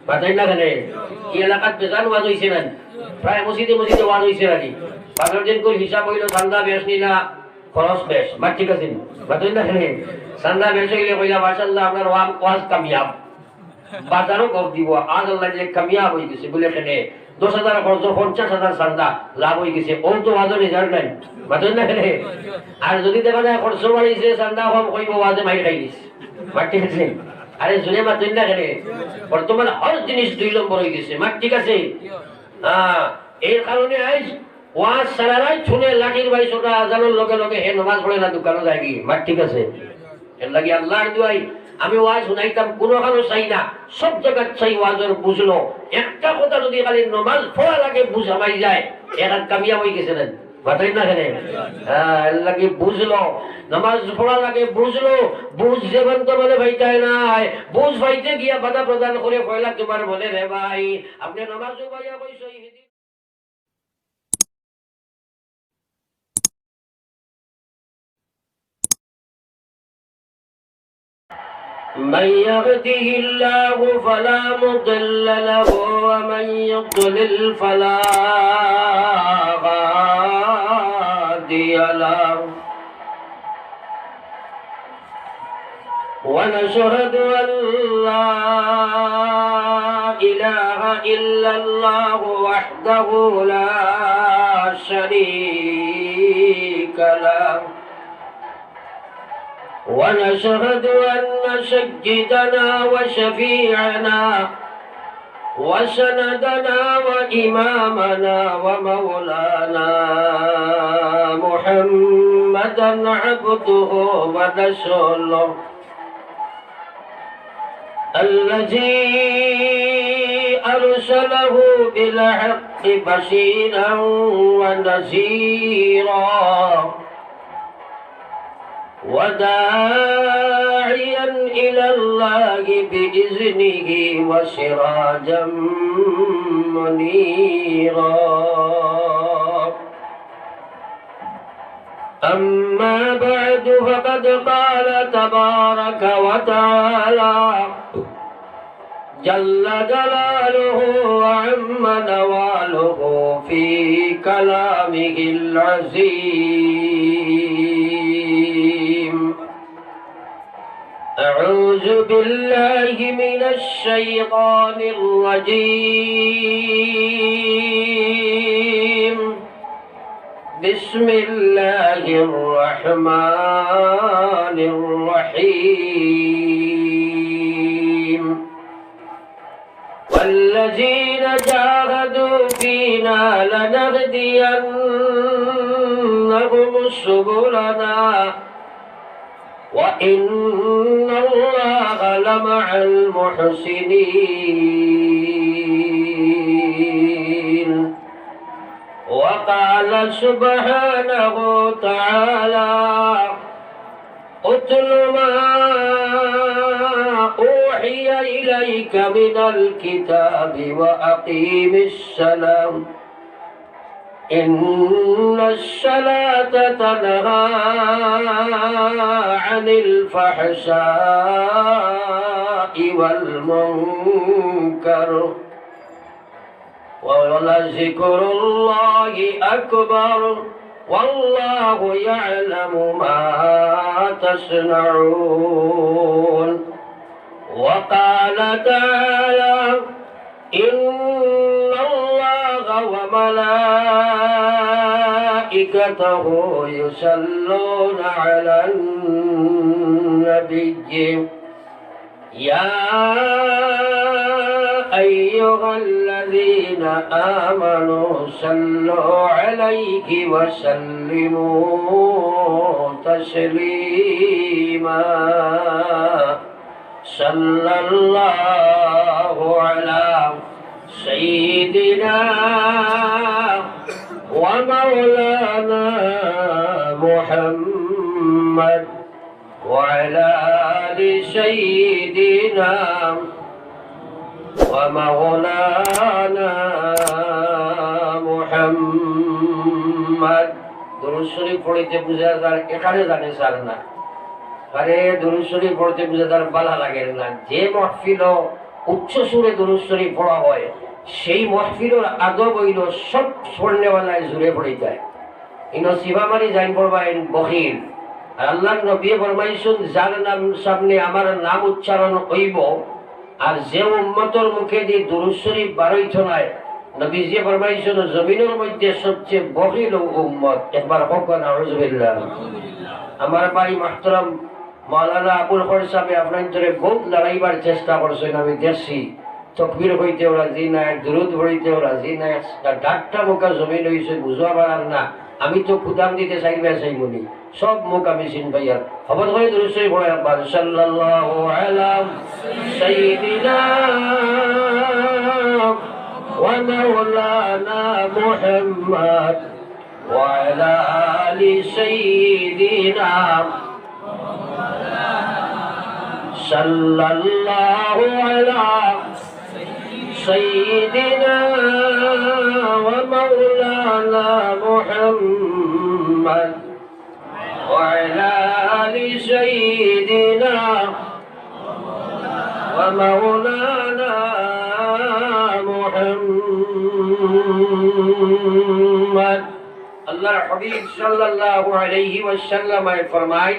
বাতাই না কেন এই এলাকাত বেজান ওয়াজ হইছে না প্রায় মসজিদে মসজিদে ওয়াজ হইছে নাকি 15 দিন করে হিসাব হইলো চান্দা বেশ নিলা খরচ বেশ মার ঠিক আছে বাতাই না কেন চান্দা বেশ হইলে কইলা মাশাআল্লাহ আপনার ওয়াজ কামিয়াব বাজারও কম দিব আজ আল্লাহ যে কামিয়াব হয়ে গেছে বলে এখানে 10,000 খরচ 50,000 চান্দা লাভ হয়ে গেছে ও তো ওয়াজও রেজাল্ট নাই বাতাই না কেন আর যদি দেখা যায় খরচ বাড়িছে চান্দা কম কইব ওয়াজে মাইর খাই দিছে মার ঠিক আছে আরে শুনে বাতাই না কেন বর্তমানে হর জিনিস 2 নম্বর হয়ে গেছে মার ঠিক আছে এই কারণে আজ ওয়াজ সারারাই শুনে লাঠির বাড়ি ছোটা আজানের লগে লগে হে নামাজ পড়ে না দোকানে যায় কি মার ঠিক আছে এর লাগি আল্লাহর দুয়াই আমি ওয়াজ শুনাইতাম কোনো কারো চাই না সব জায়গার চাই ওয়াজের বুঝলো একটা কথা যদি খালি নামাজ পড়া লাগে বুঝামাই যায় এর কামিয়াব হয়ে গেছে না বাতাই না কেন এর লাগি বুঝলো নামাজ পড়া লাগে বুঝলো বুঝ যেমন তো বলে ভাইটাই নাই বুঝ ভাইতে গিয়া বাধা প্রদান করে পয়লা তোমার বলে রে ভাই আপনি নামাজ ভাইয়া কইছই من يهده الله فلا مضل له ومن يضلل فلا هادي له ونشهد أن لا إله إلا الله وحده لا شريك له ونشهد أن سيدنا وشفيعنا وسندنا وإمامنا ومولانا محمدا عبده ورسوله الذي أرسله بالحق بشيرا ونذيرا وداعيا إلى الله بإذنه وسراجا منيرا أما بعد فقد قال تبارك وتعالى جل جلاله وعم نواله في كلامه العظيم أعوذ بالله من الشيطان الرجيم بسم الله الرحمن الرحيم والذين جاهدوا فينا لنهدينهم سبلنا وإن الله لمع المحسنين وقال سبحانه تعالى اتل ما أوحي إليك من الكتاب وأقيم الصلاة إن الصلاة تنهى عن الفحشاء والمنكر ولذكر الله أكبر والله يعلم ما تصنعون وقال تعالى إن الله وملائكته يصلون على النبي يا أيها الذين آمنوا صلوا عليه وسلموا تسليما صلى الله على سيدنا ومولانا محمد وعلى آل سيدنا ومولانا محمد দুরূদ শরীফ পড়তে বুঝা যায় এখানে জানে স্যার না আরে দুরূদ শরীফ পড়তে বুঝা যায় ভালো লাগে না যে মাহফিল উচ্চ সুরে দুরূদ শরীফ পড়া হয়, সেই মাহফিলের আদব হইল সব স্বর্ণওয়ালায় জুড়ে পড়ে যায়। ইনো শিবামারি জাইন পড়বাইন বখিল। আর আল্লাহ নবী ফরমাইছেন, যার নাম সামনে আমার নাম উচ্চারণ হইব আর যে উম্মতর মুখে দিয়ে দুরূদ শরীফ বারইত নাই, নবীজি ফরমাইছেন জমিনের মধ্যে সবচেয়ে বখিল উম্মত। একবার হোক নাউযুবিল্লাহ। আমার ভাই মাহতারাম মাওলানা আবুল খর সাহেব আপনার বহুত লড়াইবার চেষ্টা করছেন, আমি দেখছি। তকবীর হইতেও রাজি নাই, দুরূদ পড়িতেও রাজি নাই, ডাকটা মুখা জমিন হয়েছে বুঝা পারার না। আমি তো খুদাম দিতে চাইবনি, সব মুখ আমি চিন পাইয়ার খবর করে দুরূদ শরীফ পড়ে একবার সাল্লাল্লাহু আলা সাইয়্যিদিনা ওয়া মাওলানা মুহাম্মদ ওয়া আলা আলি সাইয়্যিদিনা সাল্লাল্লাহু আলা সাইয়্যিদিনা ওয়া মাওলানা মুহাম্মদ ওয়া আলা আলি সাইয়্যিদিনা ওয়া মাওলানা মুহাম্মদ। আল্লাহর হাবিব সাল্লাল্লাহু আলাইহি ওয়াসাল্লাম ফরমায়,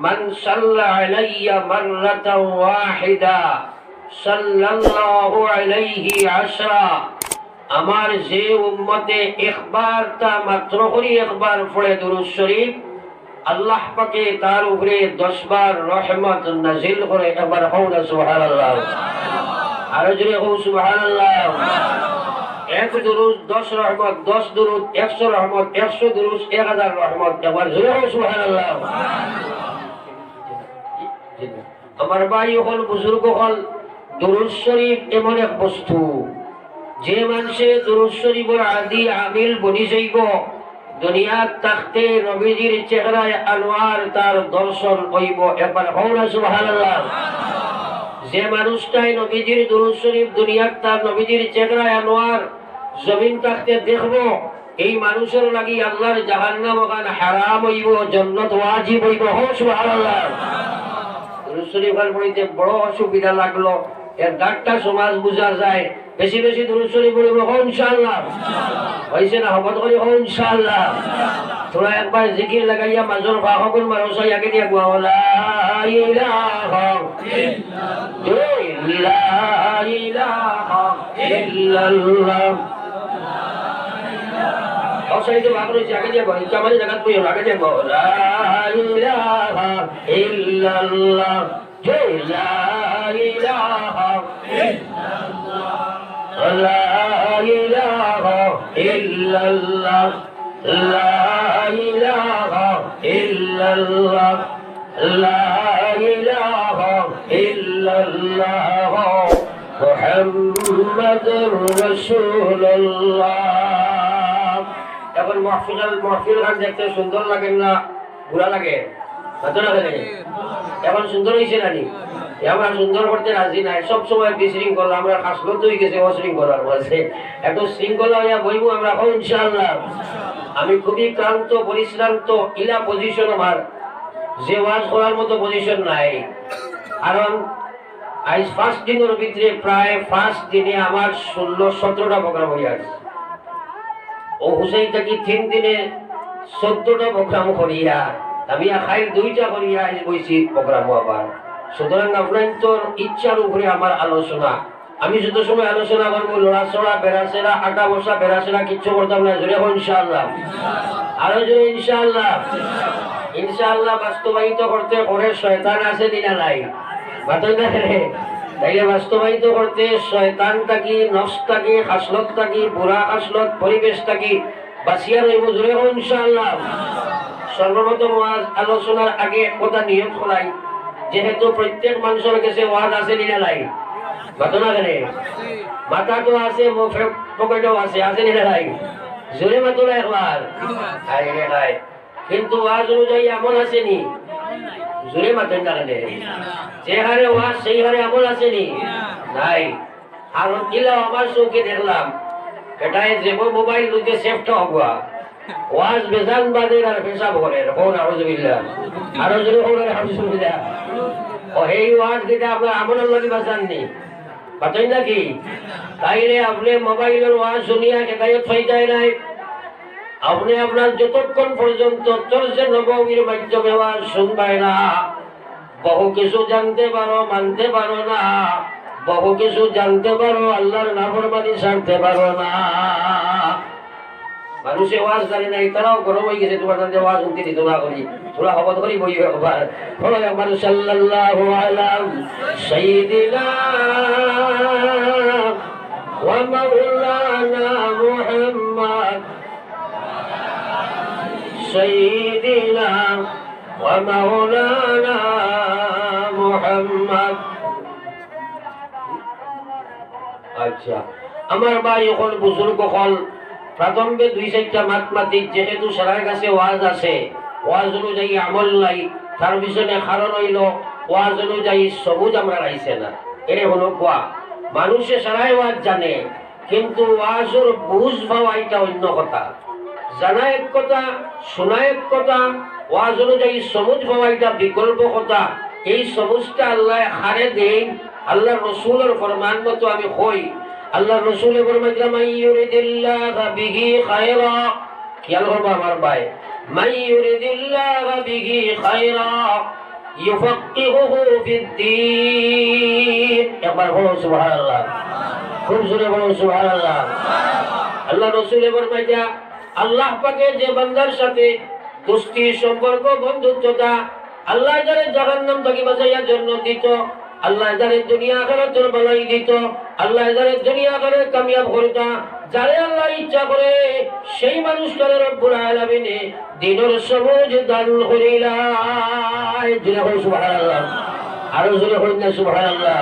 মান সাল্লা আলাইয়া মাররাতান ওয়াহিদা সাল্লাল্লাহু আলাইহি আশরা। আমার যে উম্মতে একবার তা মাত্র করে একবার পড়ে দুরূদ শরীফ, আল্লাহ পাকে তার উপরে 10 বার রহমত নাজিল করে। একবার হও না সুবহানাল্লাহ, আরো জোরে হও সুবহানাল্লাহ। এক দুরূদ 10 রহমত, 10 দুরূদ 100 রহমত, 100 দুরূদ 1000 রহমত। একবার জোরে হও সুবহানাল্লাহ। আমার ভাই হল, বুজুর্গ হল, দুরূদ শরীফ এমন এক বস্তু, যে মানুষে দুরূদ শরীফের আদি আমিল বনি যাইব, দুনিয়ার তাখতে নবীজির চেহারায় আনোয়ার তার দর্শন হইব। একবার হও না সুবহানাল্লাহ। যে মানুষটাই নবীজির দুরূদ শরীফ দুনিয়ার তার নবীজির চেহারায় আনোয়ার জমিন তাখতে দেখব, এই মানুষের লাগি আল্লাহর জাহান্নাম ওখান হারাম হইব, জান্নাত ওয়াজিব হইব। হও সুবহানাল্লাহ। দুরূদ শরীফ পড়িতে বড় অসুবিধা লাগলো, এর ডাকটা সমাজ বুঝা যায়। বেশি বেশি দুরূদ শরীফ পড়িব ইনশাআল্লাহ। হইছে না? হবত করি ইনশাআল্লাহ। তোরা একবার জিকির লাগাইয়া মাজর ফাহকুল মারসাই আগে দিয়া লা ইলাহা ইল্লাল্লাহ। অসাইতে বাগরই আগে দিয়া বল, কামালে জাগাত কই আগে দিয়া বল লা ইলাহা ইল্লাল্লাহ, লা ইলাহা ইল্লাল্লাহ, লা ইলাহা ইল্লাল্লাহ, লা ইলাহা ইল্লাল্লাহ, লা ইলাহা ইল্লাল্লাহ, মুহাম্মাদুর রাসূলুল্লাহ। এখন মাহফিল গান দেখতে সুন্দর লাগে না বুড়া লাগে? ভালো লাগে? এখন সুন্দর হয়েছে নানি? আমরা সুন্দর করতে রাজি নাই, সবসময় বিশৃঙ্খলা। আমরা খাসলত হয়ে গেছে অশৃঙ্খলার বলছে, একটু শৃঙ্খলা হইয়া বইব আমরা ইনশাআল্লাহ। আমি খুবই ক্লান্ত পরিশ্রান্ত, ইলা পজিশন আমার, যে ওয়াজ করার মতো পজিশন নাই। কারণ আজ ফার্স্ট দিনের ভিতরে প্রায় ফার্স্ট দিনে আমার 16-17টা প্রোগ্রাম হয়ে আছে। ও হুসাইন থাকি 3 দিনে 14টা প্রোগ্রাম করিয়া, আমি খাই 2টা করিয়া বইছি প্রোগ্রাম আবার। সুতরাং আপনার তোর ইচ্ছার উপরে আমার আলোচনা। আমি যত সময় আলোচনা করবো লড়াচড়া বেড়াচেরা আটা বসা বেড়াচেরা কিচ্ছু করতাম না। জোরে ইনশাআল্লাহ, আরো জোরে ইনশাআল্লাহ। ইনশাআল্লাহ বাস্তবায়িত করতে করে শয়তান আছে দিনা নাই বাতই না রে? তাইলে বাস্তবায়িত করতে শয়তান থাকি, নফস থাকি, খাসলত থাকি, বুড়া খাসলত পরিবেশ থাকি বাঁচিয়া রইব। জোরে ইনশাআল্লাহ। সর্বপ্রথম ওয়াজ আলোচনার আগে কথা নিয়ত করাই, যেহেতু প্রত্যেক মানুষের কাছে ওয়াজ আছে নিনা নাই বাতো না কেন? মাথা তো আছে, পকেটও আছে, আছে নিনা নাই? জোরে মাতো না একবার? নাই। কিন্তু ওয়াজ অনুযায়ী আমল আসেনি। জোরে মাতেন না কেন? যে হারে ওয়াজ সেই হারে আমল আসেনি? নাই। আর কিলা আমার চোখে দেখলাম, এটাই যে মোবাইল লুকে সেফটা হওয়া ওয়াজ বেজান বাদের আর পেশাব করে। নাউযুবিল্লাহ, আরো জোরে আলহামদুলিল্লাহ। ও এই ওয়াজ দিতে আপনার আমলের লাগি বাঁচাননি, বাতাই নাকি তাইলে আপনি মোবাইলের ওয়াজ শুনিয়া হেদায়ত হয়ে যায় নাই আপনি আপনার যতক্ষণ পর্যন্ত চর্চে নববীর মাধ্যমে ওয়াজ শুনবাই না বহু কিছু জানতে পারো মানতে পারো না বহু কিছু জানতে পারো আল্লাহর নাফরমানি ছাড়তে পারো না মানুষে ওয়াজ জানে না তারাও গরম হয়ে গেছে তোমার সাথে ওয়াজ শুনতে দিত না করি তোরা হবত করি বই একবার বলো একবার সাল্লাল্লাহু আলা সাইয়্যিদিনা ওয়া মাওলানা মুহাম্মদ সাইয়্যিদিনা ওয়া মাওলানা মুহাম্মদ আচ্ছা আমার ভাই এখন বুজুর্গ হল প্রাথমে 2-4টা মাতমাতিক যেহেতু সারার কাছে ওয়াজ আছে ওয়াজ অনুযায়ী আমল নাই তার পিছনে কারণ হইল ওয়াজ অনুযায়ী সবুজ আমরা রাইছে না এর হলো কোয়া মানুষে সারাই ওয়াজ জানে কিন্তু ওয়াজের বুঝ পাওয়া এটা অন্য কথা জানা এক কথা শোনা এক কথা ওয়াজ অনুযায়ী সবুজ পাওয়া এটা বিকল্প কথা এই সবুজটা আল্লাহ হারে দেন আল্লাহ রসুলের ফরমান মতো আমি হই আল্লাহ রসুলের ফরমান মাইয়ুরিদিল্লাহু বিহি খায়রা খেয়াল করবা আমার ভাই মাইয়ুরিদিল্লাহু বিহি খায়রা ইউফাক্কিহুহু ফিদ্দীন একবার বলো সুবহানাল্লাহ খুব জোরে বলো সুবহানাল্লাহ আল্লাহ রসুলের ফরমান আল্লাহ পাকের যে বান্দার সাথে দোস্তি সম্পর্ক বন্ধুত্বতা আল্লাহ যারে জাহান্নাম থেকে বাঁচাইয়ার জন্য দিত আল্লাহ যারে দুনিয়া আখিরাতের বালাই দিত আল্লাহ যারে দুনিয়া আখিরাতে কামিয়াব করতা যারে আল্লাহ ইচ্ছা করে সেই মানুষটারে রব্বুল আলামিন দ্বীনের সবুজ দান করিলাই জোরে বল সুবহানাল্লাহ আরো জোরে বল না সুবহানাল্লাহ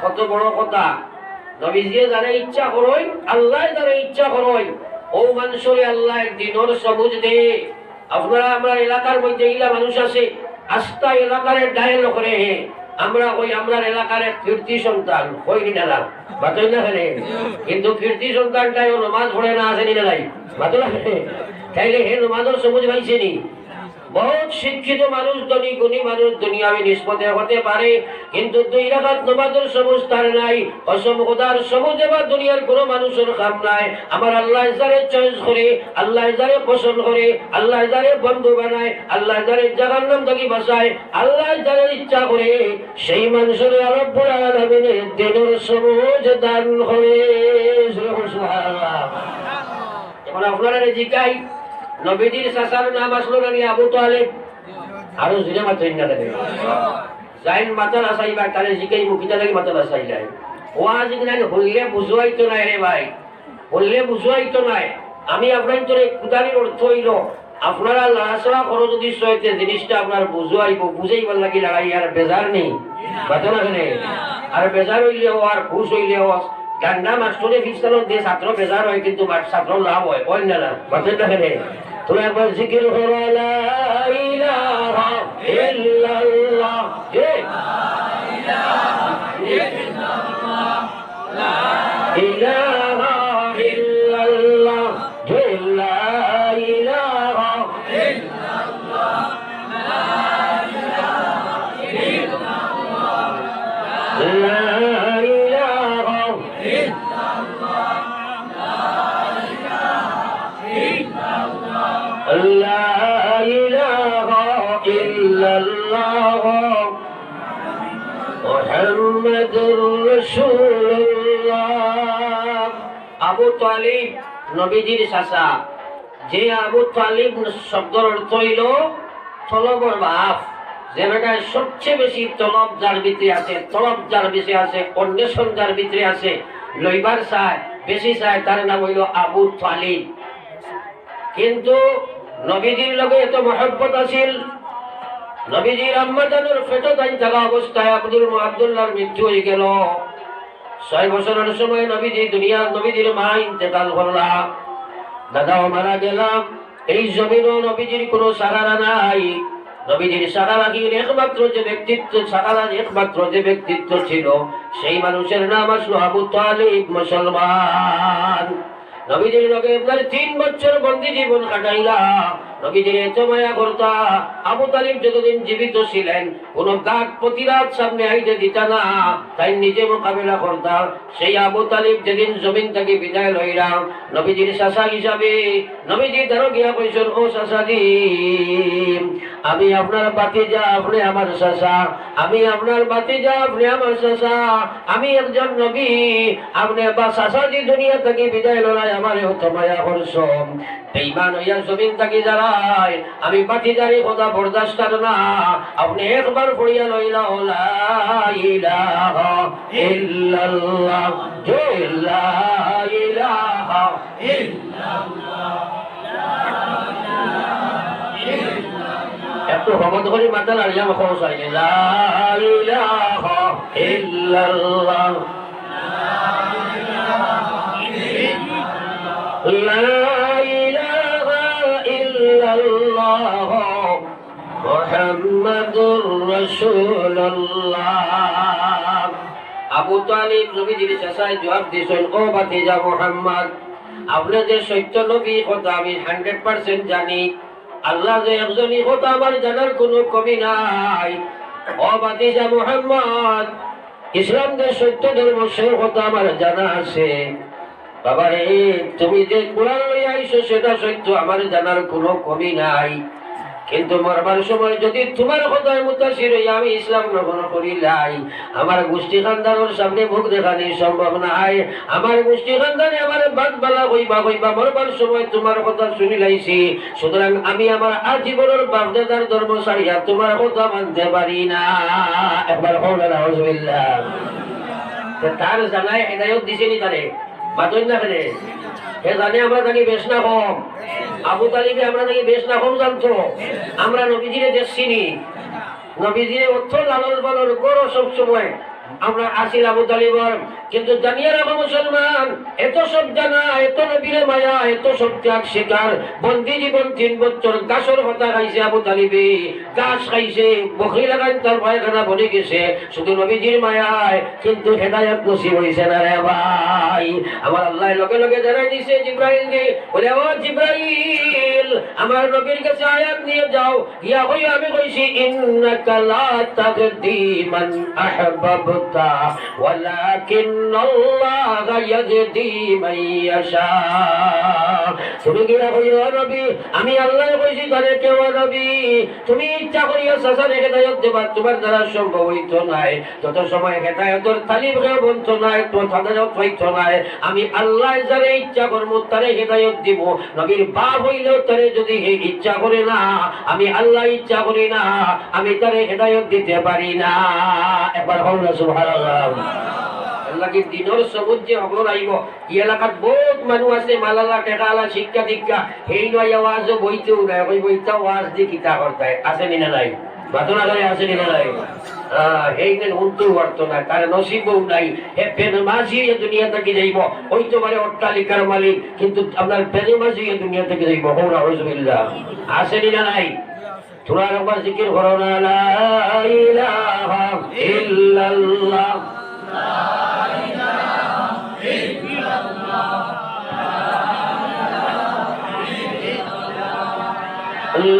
কত বড় কথা নবীজি যারে ইচ্ছা করই আল্লাহ যারে ইচ্ছা করই ও মানুষরে আল্লাহ দ্বীনের সবুজ দে আপনারা আমরা এলাকার মধ্যে ইলা মানুষ আছে আস্থা এলাকার ডায়াল করে আমরা ওই আমরা এলাকার কীর্তি সন্তান হইনি না বাতই না খেলে কিন্তু কীর্তি সন্তানটাই নামাজ পড়ে না আসেনি না নাই বাতই না তাইলে হে নামাজের সবুজ পাইছেনি বহুত শিক্ষিত মানুষ ধনী গুণী মানুষ দুনিয়াবি নিষ্পত্তি হতে পারে কিন্তু 2 রাকাত নামাজের সবুজ তার নাই কসম খোদার সবুজ এবার দুনিয়ার কোনো মানুষের কাম নাই আমার আল্লাহ যারে চয়েস করে আল্লাহ যারে পছন্দ করে আল্লাহ যারে বন্ধু বানায় আল্লাহ যারে জাহান্নাম থেকে বাঁচায় আল্লাহ যারে ইচ্ছা করে সেই মানুষের রব্বুল আলামিন দ্বীনের সবুজ দান করে সুবহানাল্লাহ এখন আপনারা জিকাই নবীজির চাচার নাম আসলো নাকি আবু তালেব আরো জুড়ে মাত্র না লাগে জাইন মাতাল আসাইবা তাহলে জিকাই মুখিটা লাগি মাতাল আসাইলাই ওয়াজ নাকি হইলে বুঝাইতো নাই রে ভাই বললে বুঝাইতো নাই আমি আপনার তোর কুদারির অর্থ হইল আপনারা লাড়াছড়া করো যদি সইতে জিনিসটা আপনার বুঝাইব বুঝাইবার লাগি লড়াই আর বেজার নেই বাতো না কেন আর বেজার হইলেও আর খুশ হইলেও গান্ডা মাস্টরে ফিক্সানোর দিয়ে ছাত্র বেজার হয় কিন্তু ছাত্র লাভ হয় কয় না বাতো না কেন তুমি একবার জিকির করো লা ইলাহা ইল্লাল্লাহ লা ইলাহা ইল্লাল্লাহ লা ইলাহা ইল্লাল্লাহ লা ইলাহা ইল্লাল্লাহ লা ইলাহা ইল্লাল্লাহ মুহাম্মাদুর রাসূলুল্লাহ আবু তালিব নবীজির চাচা যে আবু তালিব শব্দের অর্থ হইল তলবর বাপ যে বেটায় সবচেয়ে বেশি তলব যার ভিতরে আছে তলব যার বেশি আছে অন্বেষণ যার ভিতরে আছে লইবার চায় বেশি চায় তার নাম হইল আবু তালিব কিন্তু নবীজির লগে এত মহব্বত আছিল নবীজির আম্মা জানের পেটে দাঁড়ি থাকা অবস্থায় আব্দুল্লাহর মৃত্যু হয়ে গেল 6 বছরের সময় নবীজির মা ইন্তেকাল করলা দাদাও মারা গেলাম এই জমিনও নবীজির কোনো সাহারা নাই নবীজির সাহারা কি একমাত্র যে ব্যক্তিত্ব ছিল সেই মানুষের নাম আসলো আবু তালিব মুসলমান নবীজির লগে 3 বছর বন্দী জীবন কাটাইলা নবীজির এত মায়া করতা। আবু তালিব যতদিন জীবিত ছিলেন কোন গাছ প্রতিরাত সামনে আইতে দিতা না, তাই নিজে মোকাবিলা করতা। সেই আবু তালিব যেদিন জমিন থেকে বিদায় লইলাম, নবীজির চাচা হিসাবে নবীজি তারও গিয়া কইছেন, ও চাচাজি, আমি আপনার ভাতিজা, আপনি আমার চাচা। আমি আপনার ভাতিজা, আপনি আমার চাচা। আমি একজন নবী, আপনি বা চাচাজি দুনিয়া থেকে বিদায় লড়াই আমার হতো মায়া করছ। বেঈমান হইয়া জমিন থাকি যারাই, আমি ভাতিজারি কথা বরদাস্ত না। আপনি একবার পড়িয়া লইলা, লা ইলাহা ইল্লাল্লাহ, লা ইলাহা ইল্লাল্লাহ। একটু হমদ করে মাথা লাড়িয়া খরচ হয়, লা ইলাহা ইল্লাল্লাহ, লা ইলাহা ইল্লাল্লাহ, মুহাম্মাদুর রাসূলুল্লাহ। আবু তালিব নবীজির চাচায় জবাব দিয়েছেন, ও ভাতিজা মুহাম্মদ, আপনি যে সত্য নবী কথা আমি 100% জানি। আল্লাহ যে একজনই কথা আমার জানার কোনো কমি নাই। ও ভাতিজা মুহাম্মদ, ইসলাম যে সত্য ধর্ম সে কথা আমার জানা আছে। বাবারে, তুমি যে কোরআন লইয়া আইছো সেটা সত্য, আমার জানার কোনো কমি নাই। কিন্তু মরবার সময় যদি তোমার কথায় মুতাসির হইয়া আমি ইসলাম গ্রহণ করি লাই, আমার গোষ্ঠী খানদানের সামনে মুখ দেখানি সম্ভব নাই। আমার গোষ্ঠী খানদানে আমার বাদ বালা হইবা মরবার সময় তোমার কথা শুনি লাইছি। সুতরাং আমি আমার আজীবনের বাপদাদার ধর্ম ছাড়িয়া তোমার কথা মানতে পারি না। একবার আউযুবিল্লাহ। তার জানায় হেদায়ত দিছেনি তারে বাতই না ফেলে, হে জানে আমরা থাকি বেশ না কম। আবু তালিবে আমরা থাকি বেশ না কম জানতো। আমরা নবীজিরে দেখছিনি, নবীজিরে অর্থ লালন পালন করো সবসময় আমরা আসিল আবু তালিবর। কিন্তু জানিয়ে রাখো মুসলমান, এত সব জানা, এত নবীরে মায়া, এত সব ত্যাগ স্বীকার, বন্দি জীবন 3 বছর গাছর কথা খাইছে আবু তালিবে, গাছ খাইছে, বকরি লাগাই তার পায়খানা বনে গেছে শুধু নবীজির মায়ায়। কিন্তু হেদায়ত নসিব হইছে না রে ভাই। আমার আল্লাহ লগে লগে জানাই দিছে জিব্রাইল কে, বলে ও জিব্রাইল, আমার নবীর কাছে আয়াত নিয়ে যাও। ইয়া হই আমি কইছি, ইন্নাকা লা তাগদি মান আহবাবতা ওয়ালাকিন আল্লাহ ইয়াহদি মান ইয়াশা। তুমি কি কইও নবী, আমি আল্লাহ কইছি তারে কেউ নবী, তুমি ইচ্ছা করিয়া সাসারে হেদায়েত দেবা, তোমার দ্বারা সম্ভব হইতো নাই। যত সময় হেদায়েতের তালিব কেউ বলতো নাই, তো হেদায়েত হইতো নাই। আমি আল্লাহ যারে ইচ্ছা করব তারে হেদায়েত দিব। নবীর বাপ হইলেও তারে যদি ইচ্ছা করে না, আমি আল্লাহ ইচ্ছা করি না, আমি তারে হেদায়েত দিতে পারি না। একবার হল না সুবহানাল্লাহ। আল্লাহকে দিনের সবুজ যে হবর আইব। এই এলাকাত বহুত মানুষ আছে মালালা টেকালা শিক্ষা দীক্ষা, সেই নয় আওয়াজও বইতেও নাই, ওই বইটা ওয়াজ দিয়ে কিতা করতায় আছে নিনা নাই, ঘটনা করে আছে নিনা নাই। সেইদিন উনতেও পারতো না, তার নসিবও নাই। হে পেনমাঝি এ দুনিয়া থেকে যাইব, ওই তো পারে অট্টালিকার মালিক, কিন্তু আপনার পেনমাঝি এ দুনিয়া থেকে যাইব। হৌরা হজবিল্লাহ আছে নিনা নাই। তোরা একবার জিকির করো না, লা ইলাহা ইল্লাল্লাহ,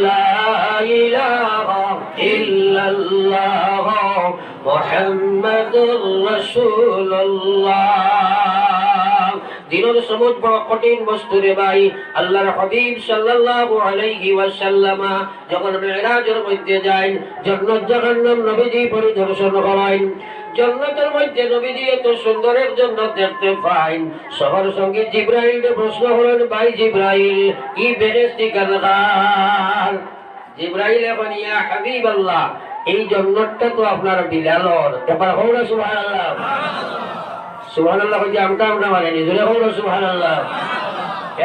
লা ইলাহা ইল্লাল্লাহ, মুহাম্মাদুর রাসূলুল্লাহ। দিনের সমুদ বড় কঠিন বস্তু রে ভাই। আল্লাহর হাবিব সাল্লাল্লাহু আলাইহি ওয়াসাল্লাম যখন মিরাজের মধ্যে যান, জান্নাত জাহান্নাম নবীজি পরিদর্শন করেন। জান্নাতের মধ্যে নবীজি এত সুন্দর এক জান্নাত দেখতে পাইন। সবার সঙ্গে জিব্রাইলকে প্রশ্ন করেন, ভাই জিব্রাইল, কি বেহেশতি কারগার? জিব্রাইল এখন, ইয়া হাবিবাল্লাহ, এই জান্নাতটা তো আপনার বিলালর। এবার হৌরা সুবহানাল্লাহ। সুবহানাল্লাহ কইতে আমটা মানে নিজরে হৌরা সুবহানাল্লাহ।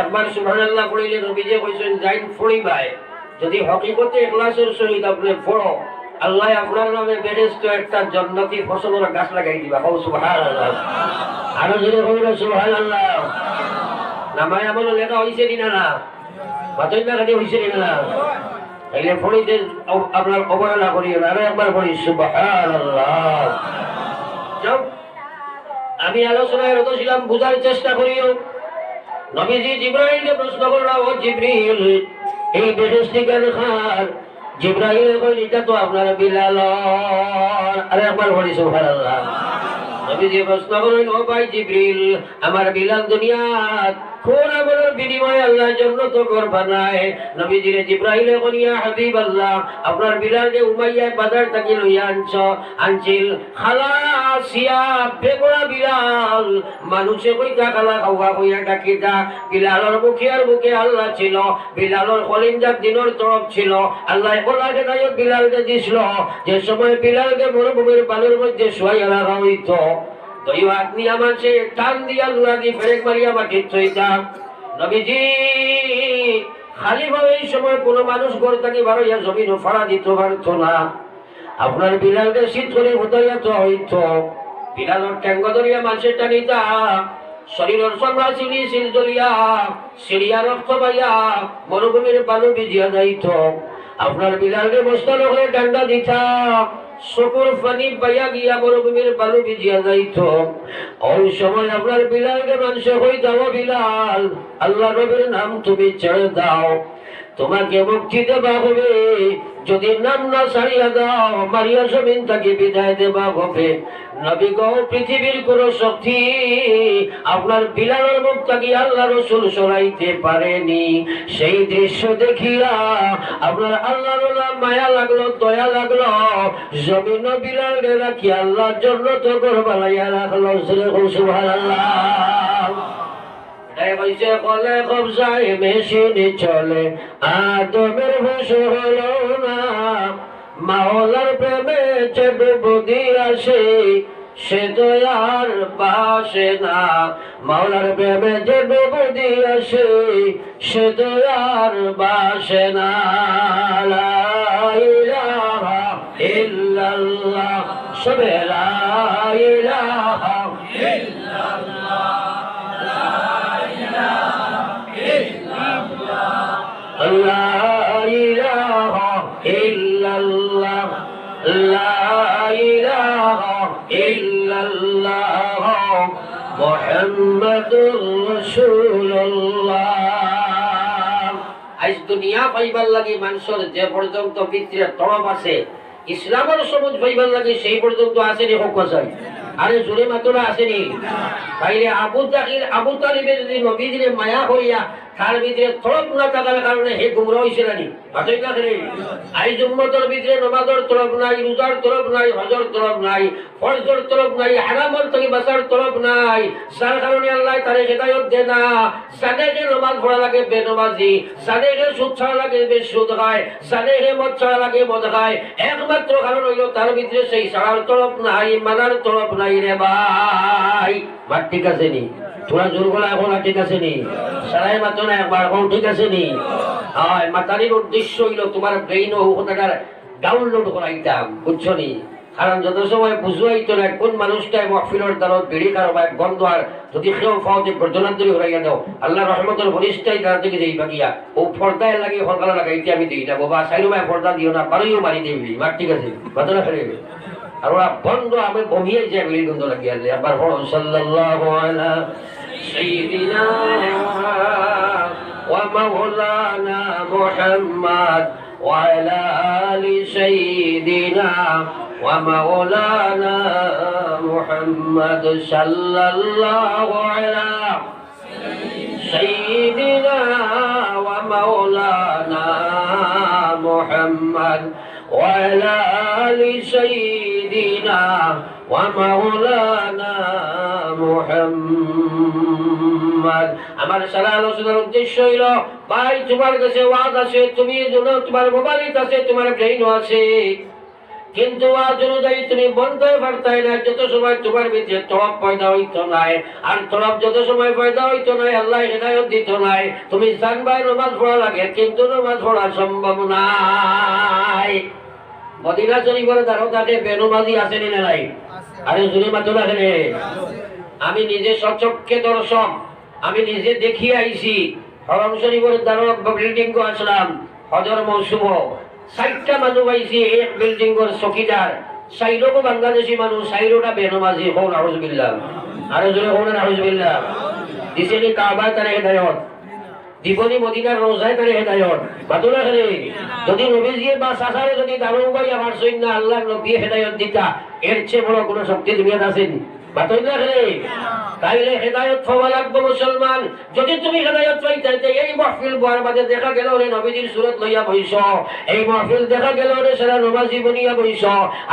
একবার সুবহানাল্লাহ পড়িলে নবীজি কইছেন, যাইন ফড়িবাই, যদি হকিকতে ইখলাসের সহিত আপনি পড়ো, আল্লাহ আপনার নামে বেহেশতে একটা জান্নাতি ফসলের গাছ লাগাই দিবা। হৌ সুবহানাল্লাহ। আরো জোরে হৌরা সুবহানাল্লাহ। নামায় আমল লেখা হইছে কিনা না, বাতইলা কাটি হইছে কিনা না, তাইলে ফড়িতে আপনার অবহেলা করিও না। আরো একবার পড়ি সুবহানাল্লাহ। যাও, আমি আলোচনায় রত ছিলাম, বুঝার চেষ্টা করিও। নবীজি জিব্রাইলকে প্রশ্ন করল, ও জিবরিল, এই বেহেশতি গান খান জিব্রাইল কইল এটা তো আপনার বিলাল। আরে একবার বলি সুবহানাল্লাহ। নবীজি প্রশ্ন করেন, ও ভাই জিবরিল, আমার বিলাল দুনিয়াত কোন আমলের বিনিময়ে আল্লাহর জন্য তো করবা নাই? নবীজিরে জিব্রাইল কইল, ইয়া হাবিবাল্লাহ, আপনার বিলালকে উমাইয়া বাজার থেকে লইয়া আনছিল খালাসিয়া বেগড়া বিলাল। মানুষে কইতা খালা খাওয়া কইয়া ডাকিতা। বিলালের মুখে আর মুখে আল্লাহ ছিল, বিলালের কলিজার দিনের তরফ ছিল। আল্লাহ বলা হেদায়েত বিলালকে দিছিল। যে সময় বিলালকে মরুভূমির বালুর মধ্যে শুয়াইয়া রাখা হইতো, দৈবাত নিয়ে মানছে টান দিয়া লুড়া দিয়ে ফেরেক মারিয়া মাটির থইতাম। নবীজি খালি ভাবে এই সময় কোনো মানুষ ঘর থেকে বারোইয়া জমিন ফাড়া দিতে পারতো না। আপনার বিলালকে শীত করে ভুতাইয়া তো হইতো। বিলালের ট্যাঙ্গ ধরিয়া মানুষের টানিতা, শরীরের চামড়া চিনি শিল জ্বলিয়া সিরিয়া রক্ত পাইয়া মরুভূমির বালু ভিজিয়া যাইত। আপনার বিলালকে বস্তা হয়ে ডান্ডা দিতা, চকুর পানি পাইয়া গিয়া মরুভূমির বালু ভিজিয়া যাইত। ওই সময় আপনার বিলালকে মানুষে হই দাও, বিলাল আল্লাহ নবীর নাম তুমি ছেড়ে দাও, তোমাকে মুক্তি দেবা হবে। যদি নাম না ছাড়িয়া দাও, মারিয়া জমিন তাকে বিদায় দেবা হবে। নবী গো, পৃথিবীর কোন শক্তি আপনার বিলালের মুখ থেকে আল্লাহ রসুল সরাইতে পারেনি। সেই দৃশ্য দেখিয়া আপনার আল্লাহর মায়া লাগলো, দয়া লাগলো। জমিন বিলালে রাখি আল্লাহর জন্য তো করবালাইয়া রাখলো। সুবহানাল্লাহ। কলে কবজায় মেশিন চলে, আদমের ভাষ হলো না। মাওলার প্রেমে চেবুদি আসে, সে তো আর বাসে না। মাওলার প্রেমে চেবুদি আসে, সে তো আর বাসে না। লা ইলাহা ইল্লাল্লাহ, সবে লা ইলাহা ইল্লাল্লাহ। লা ইলাহা ইল্লাল্লাহ, লা ইলাহা ইল্লাল্লাহ, মুহাম্মাদুর রাসূলুল্লাহ। আজ দুনিয়া পাইবার লাগি মানুষের যে পর্যন্ত ভিতরে তড়প আছে, ইসলামের সবুজ পাইবার লাগি সেই পর্যন্ত আসেনি। হোক চাই আরে জোরে মাত্রা আসেনি। তাইলে আবু তালিবের যদি নবীজিরে মায়া হইয়া তার ভিতরে তরফ না থাকার কারণে হে গুমরা হইছে নানি। আইজ উম্মতের ভিতরে নমাজের তরফ নাই, রোজার তরফ নাই, হজর তরফ নাই, ফরজর তরফ নাই, হারামর থেকে বাঁচার তরফ নাই। যার কারণে আল্লাহ তারে হেদায়েত দেয় না। যাদেরকে নমাজ পড়া লাগে বেনমাজি, যাদেরকে সুদ ছাড়া লাগে সুদ খায়, যাদেরকে মদ ছাড়া লাগে মদ খায়। একমাত্র কারণ হইল তার ভিতরে সেই ছাড়ার তরফ নাই, মানার তরফ নাই রে ভাই। বাট ঠিক আছে নি? তোরা জোর গলা এখন ঠিক আছে নি? সারাই মাত্র না একবার এখন ঠিক আছে নি? হয় মাতারির উদ্দেশ্য হইল তোমার ব্রেইন ও কথাটার ডাউনলোড করাইতাম, বুঝছো নি? কারণ যত সময় বুঝাইতো না কোন মানুষটাই মহফিলের দ্বারত বেড়ি কারো বা গন্ধ আর যদি কেউ ফাওতে গর্দনান্তরি হরাইয়া দাও, আল্লাহ রহমতের বরিষ্ঠাই তার থেকে যেই বাকিয়া ও পর্দায় লাগে সরকারে লাগাইতে আমি দিই না বাবা সাইলো ভাই পর্দা দিও না, বারোইও মারি দেবি মার ঠিক আছে বাতনা ফেলে। আর ওরা বন্ধ আমি বমিয়ে যায় বেড়ি গন্ধ লাগিয়ে যায়। আবার বড় সাল্লাল্লাহু আলা সাইয়্যিদিনা ওয়া মাওলানা মুহাম্মদ ওয়া আলা আলি সাইয়্যিদিনা ওয়া মাওলানা মুহাম্মদ সাল্লাল্লাহু আলা সাইয়্যিদিনা ওয়া মাওলানা মুহাম্মদ ওয়া আলা আলি সাইয়্যিদিনা ওয়া মাওলানা মুহাম্মদ। আমার সারা আলোচনার উদ্দেশ্য হইল ভাই তোমার কাছে ওয়াজ আছে, তুমি তোমার মোবাইল আছে, তোমার ব্রেইনও আছে, কিন্তু আজ অনুযায়ী তুমি বলতে পারতাই না। যত সময় তোমার ভিতরে তরফ পয়দা হইতো নাই, আর তরফ যত সময় পয়দা হইতো নাই আল্লাহ হেদায়েত দিত নাই। তুমি জানবাই নামাজ পড়া লাগে, কিন্তু নামাজ পড়া সম্ভব নাই। মদিনা শরীফের দ্বারা তাকে বেনমাজি আসেনি না নাই? আরে জুনি মাত্র রাখেন। আমি নিজে সচক্ষে দর্শক, আমি নিজে দেখিয়ে আইছি। হরম শরীফের দ্বারা বিল্ডিং আসলাম হজর মৌসুম, 60টা মানুষ আইছি এক বিল্ডিং এর চকিদার, 4টা বাংলাদেশি মানুষ, 4টা বেনমাজি। হন আউযুবিল্লাহ, আরে জোরে হন আউযুবিল্লাহ। দিছেনি কাবা তারে হেদায়েত দিবনি মদিনার রোজায় তারে হেদায়ত বাতুলা খেলে যদি নবীজিয়ে বা সাসারে যদি দারু ভাই আমার সৈন্য আল্লাহ নবী হেদায়ত দিতা এর চেয়ে বড় কোনো শক্তি দুনিয়াতে আসেনি বাতুলা খেলে তাইলে হেদায়ত হওয়া লাগবে মুসলমান যদি তুমি হেদায়ত পাইতে এই মাহফিল বোয়ার মাঝে দেখা গেল রে নবীজির সুরত লইয়া বইস এই মাহফিল দেখা গেল রে সারা নমাজি বনিয়া বইস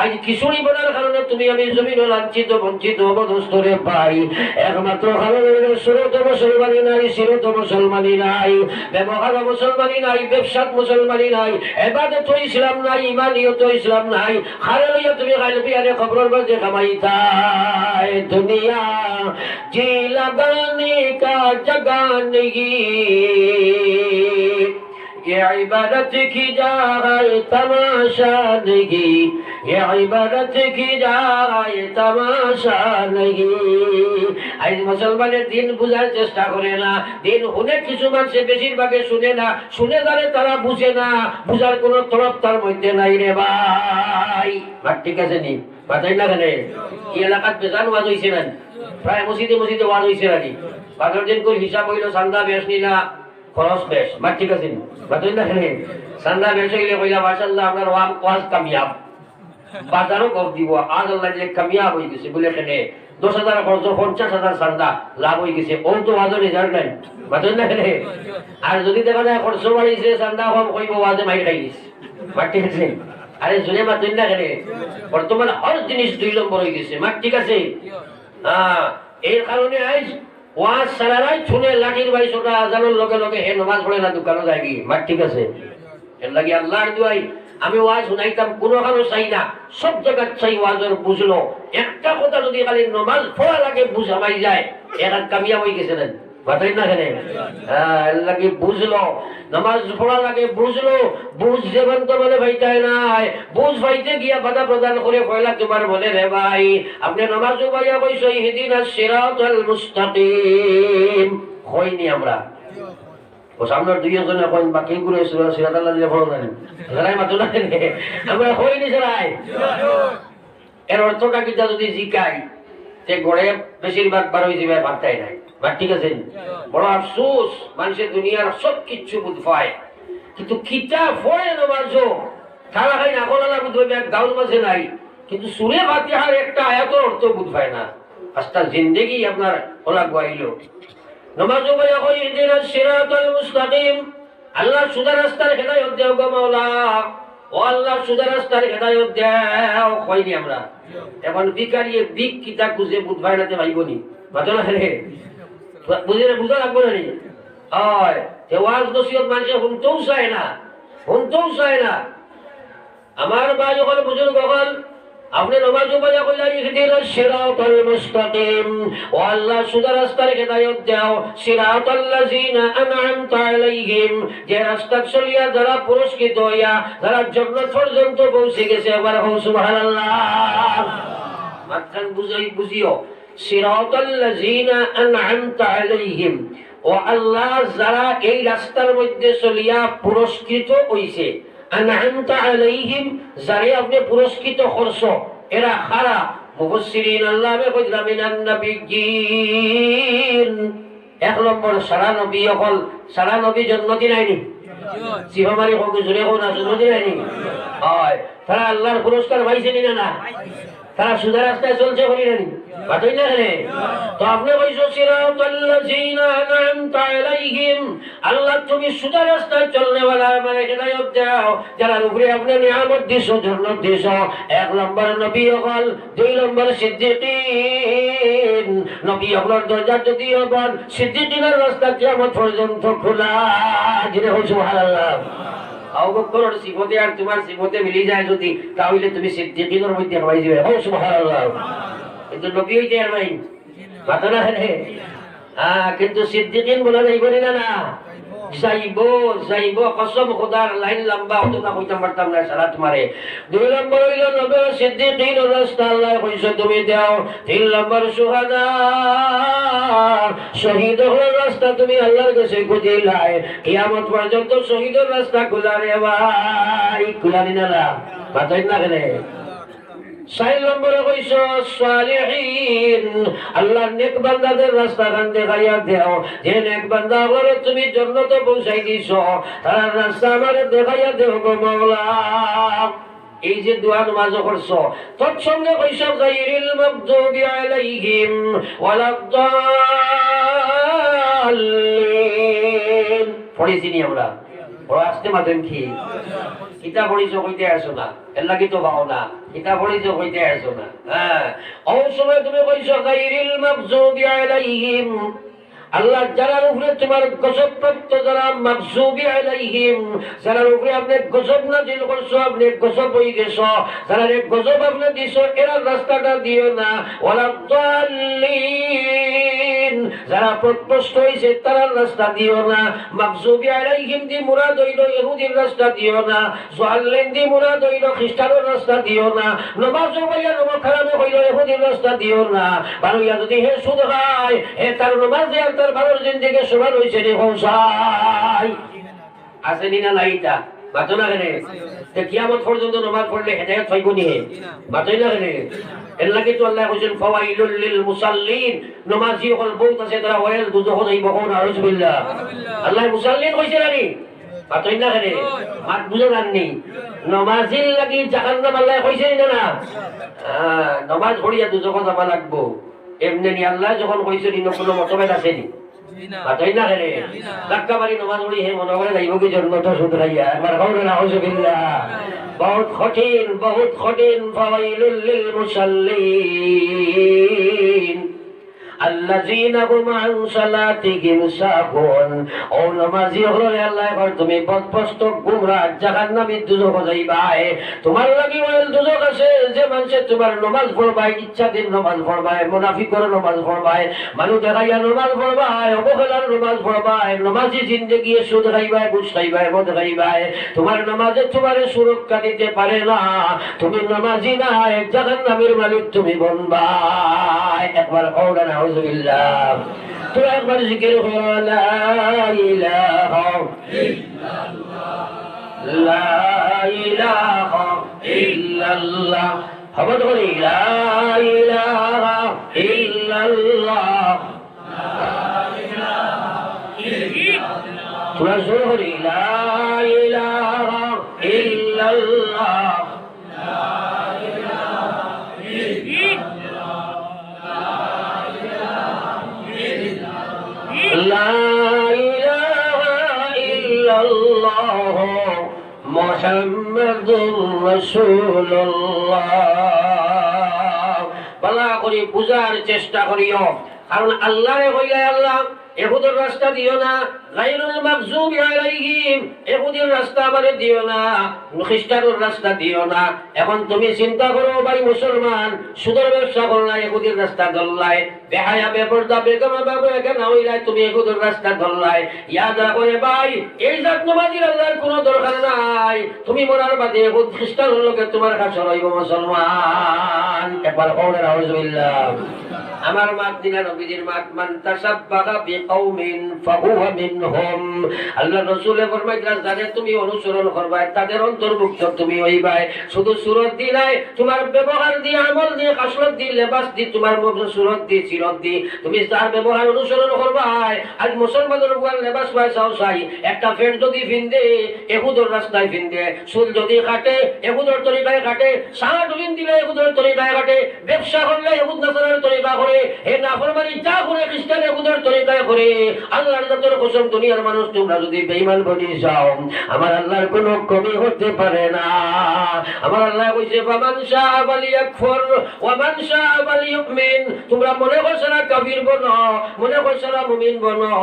আজ খিচুড়ি বোনার কারণে তুমি আমি জমিন লাঞ্ছিত বঞ্চিত অবদস্তরে পাই একমাত্র কারণে সুরত মুসলমানি নাই সিরত মুসলমানি নাই ব্যবহার মুসলমানি নাই ব্যবসাত মুসলমানি নাই এবাদত ইসলাম নাই ইমানিয়ত ইসলাম নাই খারে লইয়া তুমি গালবি আরে খবরের মাঝে কামাইতা दुनिया जी लगाने का जगह नहीं ये इबादत की जाए तमाशा नहीं ये इबादत की जाए तमाशा नहीं আজ মুসলমানের দিন বুঝার চেষ্টা করে না দিন শুনে কিছু মানুষ বেশিরভাগে শুনে না শুনে যারে তারা বুঝে না বুঝার কোনো তরফ তার মধ্যে নাই রে ভাই ঠিক আছে নি বাতাই না কেন এই এলাকাত বেজান ওয়াজ হইছে না প্রায় মসজিদে মসজিদে ওয়াজ হইছে রানি বাজার দিন কোন হিসাব হইলো চান্দা বেশ নিলা খরচ বেশ ঠিক আছে নি বাতাই না কেন চান্দা বেশ হইলে কইলা মাশাআল্লাহ আপনার ওয়াজ কামিয়াব বাজারও কম দিব আজ আল্লাহ যে কামিয়াব হয়ে গেছে বলে কেন 10,000 খরচ 50,000 চান্দা লাভ হয়ে গেছে ও তো ওয়াজের রেজাল্ট নাই বাতাই না কেন আর যদি দেখা যায় খরচ বাড়িছে চান্দা কম কইব ওয়াজে মাই খাই গেছে ঠিক আছে আরে জুনে মা তুই না কেন বর্তমান হর জিনিস 2 নম্বর হয়ে গেছে ঠিক আছে এই কারণে আজ ওয়াজ সারারাই শুনে লাঠির 22টা আজানের লগে লগে হে নামাজ পড়ে না দোকানে যায় কি ঠিক আছে এর লাগি আল্লাহর দুয়াই আমি ওয়াজ শুনাইতাম কোনো কারো চাই না সব জায়গা চাই ওয়াজের বুঝলো একটা কথা যদি খালি নামাজ পড়া লাগে বুঝামাই যায় এর কামিয়াব হয়ে গেছে না বাতাই না কেন লাগে বুঝলো নামাজ পড়া লাগে বুঝলো বুঝ যেমন তো বলে ভাইটাই নাই বুঝ ভাইতে গিয়া বাধা প্রদান করে পয়লা তোমার বলে রে ভাই আপনি নামাজ ভাইয়া কইছো ইহদিনাস সিরাতাল মুস্তাকিম হইনি আমরা ও সামনের দুইজনে কইন বাকি করে সিরাতাল লাযিনা পড়লেন যারাই মাত্র না আমরা হইনি যারাই এর অর্থটা কি যদি জিকাই তে গড়ে বেশিরভাগ বার হই যাবে ভাবতাই নাই ঠিক আছে বড় আফসোস মানুষের দুনিয়ার সব কিছু বুঝায় কিন্তু কিতাব পড়ে নামাজও তারা খাই না কোলা বুঝবে গাউল মাঝে নাই কিন্তু সূরা ফাতিহার একটা আয়াতের অর্থ বুঝায় না আস্তা জিন্দেগি আপনার ওলা গাইলো নামাজ পড়ে কই ইহদিনাস সিরাতাল মুস্তাকিম আল্লাহ সুদা রাস্তার হেদায়েত দাও গো মাওলা ও আল্লাহ সুদা রাস্তার হেদায়েত দাও কইনি আমরা এখন ভিখারি ভিক কিতাব খুঁজে বুঝায় না তে ভাইবনি বাতলা রে বুঝা লাগবে না নি ওয়াজ নসিহত মানুষের শুনতেও চায় না আমার ভাই যখন বুজুর্গ হল আপনি নামাজ পড়া কইলা ইহদিনাস সিরাতাল মুস্তাকিম ও আল্লাহ সুদা রাস্তার হেদায়েত দাও সিরাতাল লাযিনা আন'আমতা আলাইহিম যে রাস্তা চলিয়া যারা পুরস্কৃত হইয়া যারা জান্নাত পর্যন্ত পৌঁছে গেছে একবার হও সুবহানাল্লাহ মাত্রান বুঝিও সিরাতাল লাযিনা আন'আমতা আলাইহিম ও আল্লাহ যারা এই রাস্তার মধ্যে চলিয়া পুরস্কৃত হইছে আন'আমতা আলাইহিম যারা আপনি পুরস্কৃত করছ এরা খারা মুফাসসিরিন আল্লাহ কইরা মিনান নাবিয়্যিন এক নম্বর সারা নবী জন্মদি নাইনি জিবামারি হোক জুড়ে হোক না জন্মদি নাইনি হয় তারা আল্লাহর পুরস্কার পাইছে না তারা সুদা রাস্তায় চলছে বলি না বাতই না রে তো আপনি কইছো সিরাতাল লাযিনা আন'আমতা আলাইহিম আল্লাহ তুমি সুদা রাস্তায় চলনে वाला মানে হেদায়েত দাও যারা উপরে আপনি নিয়ামত দিছো জান্নাত দিছো এক নম্বর নবী হল দুই নম্বর সিদ্দিকীন নবী আপনার দরজা যদি হবেন সিদ্দিকীনের রাস্তা কিয়ামত পর্যন্ত খোলা জিরে হল সুবহানাল্লাহ আবু বকরের সিফতে আর তোমার সিফতে মিলি যায় যদি তাহলে তুমি সিদ্দিকীনের মধ্যে হয়ে যাবে ও সুবহানাল্লাহ কিন্তু নবী হইতে আর ভাই কথা না রে কিন্তু সিদ্দিকীন বলা যাইব না যাইব কসম খোদার লাইন লম্বা হতো না কইতাম পারতাম না সালাত মারে দুই নম্বর হইল নবী সিদ্দিকীন রাস্তা আল্লাহ কইছে তুমি দাও তিন নম্বর সুহাদা শহীদ হওয়ার রাস্তা তুমি আল্লাহর কাছে খুঁজিলাই কিয়ামত পর্যন্ত শহীদের রাস্তা খোলা রে ভাই খোলা দিনা বাতাই না কেন 6 নম্বরে কইছ সালিহিন, আল্লাহর নেক বান্দাদের রাস্তা খান দেখাইয়া দাও, যে নেক বান্দা হলে তুমি জান্নাতে পৌঁছাই দিছো, তার রাস্তা আমারে দেখাইয়া দেও গো মাওলা। এই যে দোয়া নামাজ করছো, তৎসঙ্গে কইছ গায়রিল মাগদুবি আলাইহিম ওয়ালাদ-দাল্লিন। পড়েছি নি আমরা? বড় আসতে মাতেন কি কিতাব পড়িছ কইতে আসো না, এর লাগি তো পাও না। কিতাব পড়িছ কইতে আসো না। হ্যাঁ, ওই সময় তুমি কইছ গায়রিল মাগদুবি আলাইহিম, আল্লাহ যারার উপরে তোমার গজব প্রাপ্ত, যারা মাগজুবি আলাইহিম, যারার উপরে আপনি গজব নাযিল করছো, আপনি গজব হয়ে গেছো, যারা গজব আপনি দিছো, এরা রাস্তাটা দিও না। ওয়ালাদ-দাল্লিন, যারা পথভ্রষ্ট হয়েছে তারা রাস্তা দিও না। মাগজুবি আলাইহিম দি মুরাদ হইল ইহুদির রাস্তা দিও না, যাল্লিন দি মুরাদ হইল খ্রিস্টানের রাস্তা দিও না, নমাজ হইয়া নমাজ খারাপে হইল ইহুদির রাস্তা দিও না। বারুইয়া যদি হে সুদ খায়, হে তার নমাজ দেয় তার ভালোর জিন্দেগি সমান হয়েছে রে পৌঁছাই। আসেনি না নাইটা বাতো না কেন? কিয়ামত পর্যন্ত নামাজ পড়লে হেদায়েত হইব নি? বাতই না কেন? এর লাগি তো আল্লাহ কইছেন ফাওয়াইলুল লিল মুসাল্লিন, নামাজি হল বহুত আছে তারা ওয়াইল দুজহ যাইব কোন আউযুবিল্লাহ। আল্লাহ মুসাল্লিন কইছে নানি? বাতই না কেন? মাত বুঝে জাননি নামাজির লাগি জাহান্নাম আল্লাহ কইছে না না? নামাজ পড়িয়া দুজহ যাবা লাগবো এমনি নি। আল্লাহ যখন কইছে নি কোনো মতভেদ আছে নি? বাতই না কেন? ধাক্কা মারি নামাজ পড়ি হে মনে করে যাইব কি জন্মটা শুধরাইয়া একবার কওনা নাউযুবিল্লাহ। বহুত কঠিন, বহুত কঠিন। ফাওয়াইলুল লিল মুসাল্লিন আল্লাযীনা হুম আন সালাতিহিম সাহুন। ও নামাজি হলে আল্লাহ কর তুমি পথভ্রষ্ট গুমরাহ জাহান্নামী দুজখ যাইবাই। তোমার লাগি ওই দুজখ আছে যে মানুষে তোমার নামাজ পড়বাই, ইচ্ছাধীন নামাজ পড়বাই, মুনাফিকর নামাজ পড়বাই, মানুষ দেখাইয়া নামাজ পড়বাই, অবহেলার নামাজ পড়বাই, নামাজি জিন্দেগি সুদ খাইবাই, ঘুষ খাইবাই, মদ খাইবাই। তোমার নামাজে তোমার সুরক্ষা দিতে পারে না। তুমি নামাজি না, এক জাহান্নামের মালিক তুমি বনবাই। একবার কওনা নাউযুবিল্লাহ। তো একবার জিকির করো লা ইলাহা ইল্লাল্লাহ, লা ইলাহা ইল্লাল্লাহ। হবে তো লা ইলাহা ইল্লাল্লাহ, লা ইলাহা ইল্লাল্লাহ। তোমরা জোরে বলি লা ইলাহা ইল্লাল্লাহ, লা ইলাহা ইল্লাল্লাহ, লা ইলাহা ইল্লাল্লাহ মুহাম্মাদুর রাসূলুল্লাহ। ভালো করে বুঝার চেষ্টা করিও, কারণ আল্লাহরে কইলে আল্লাহ এহুদের রাস্তা দিও না, গায়রুল মাগজুবি আলাইহিম এহুদের রাস্তা আমারে দিও না, খ্রিস্টানের রাস্তা দিও না। এখন তুমি চিন্তা করো ভাই মুসলমান, সুদের ব্যবসা করলাই এহুদের রাস্তা ধরলাই, বেহায়া বেপরদা বেগমা বাবু এখানে হইলাই তুমি এহুদের রাস্তা ধরলাই। ইয়াদ রাখো ভাই, এই জাত নমাজির আল্লাহর কোনো দরকার নাই। তুমি মরার বাদে এহুদ খ্রিস্টানের লোকে তোমার কাছে রইব মুসলমান। একবার কওনা নাউযুবিল্লাহ। আমার মাত দিনা নবীজির মাত, মান তাসাব্বাহা বিকাউমিন ফাহুয়া মিনহুম। আল্লাহ রাসূলে ফরমাইলেন যাদের তুমি অনুসরণ করবা তাদের অন্তর্ভুক্ত তুমি হইবাই। শুধু সুরত দি নাই, তোমার ব্যবহার দি, আমল দি, খাসলত দি, লেবাস দি, তোমার সুরত দি, সিরত দি, তুমি তার ব্যবহার অনুসরণ করবাই। আজ মুসলমানের উপর লেবাস পয়সাও চাই। একটা ফ্যান যদি ফিন্দে এহুদের রাস্তায় ফিন্দে, চুল যদি কাটে এহুদের তরিকায় কাটে, সারা দুদিন দিলে এহুদের তরিকায় কাটে, ব্যবসা করলে এহুদ নাসারের তরিকা করে, হে নাফরমানি যা করে খ্রিস্টান এহুদের তরিকায় করে। আল্লাহর জাতের কসম, দুনিয়ার মানুষ তোমরা যদি বেঈমান বনি যাও, আমার আল্লাহর কোনো কমি হতে পারে না। আমার আল্লাহ কইছে ফামান শাআ ফালিয়াকফুর ওয়া মান শাআ ফালিয়ুমিন। তোমরা মনে করছ না কাফির বনো, মনে করছ না মুমিন বনো,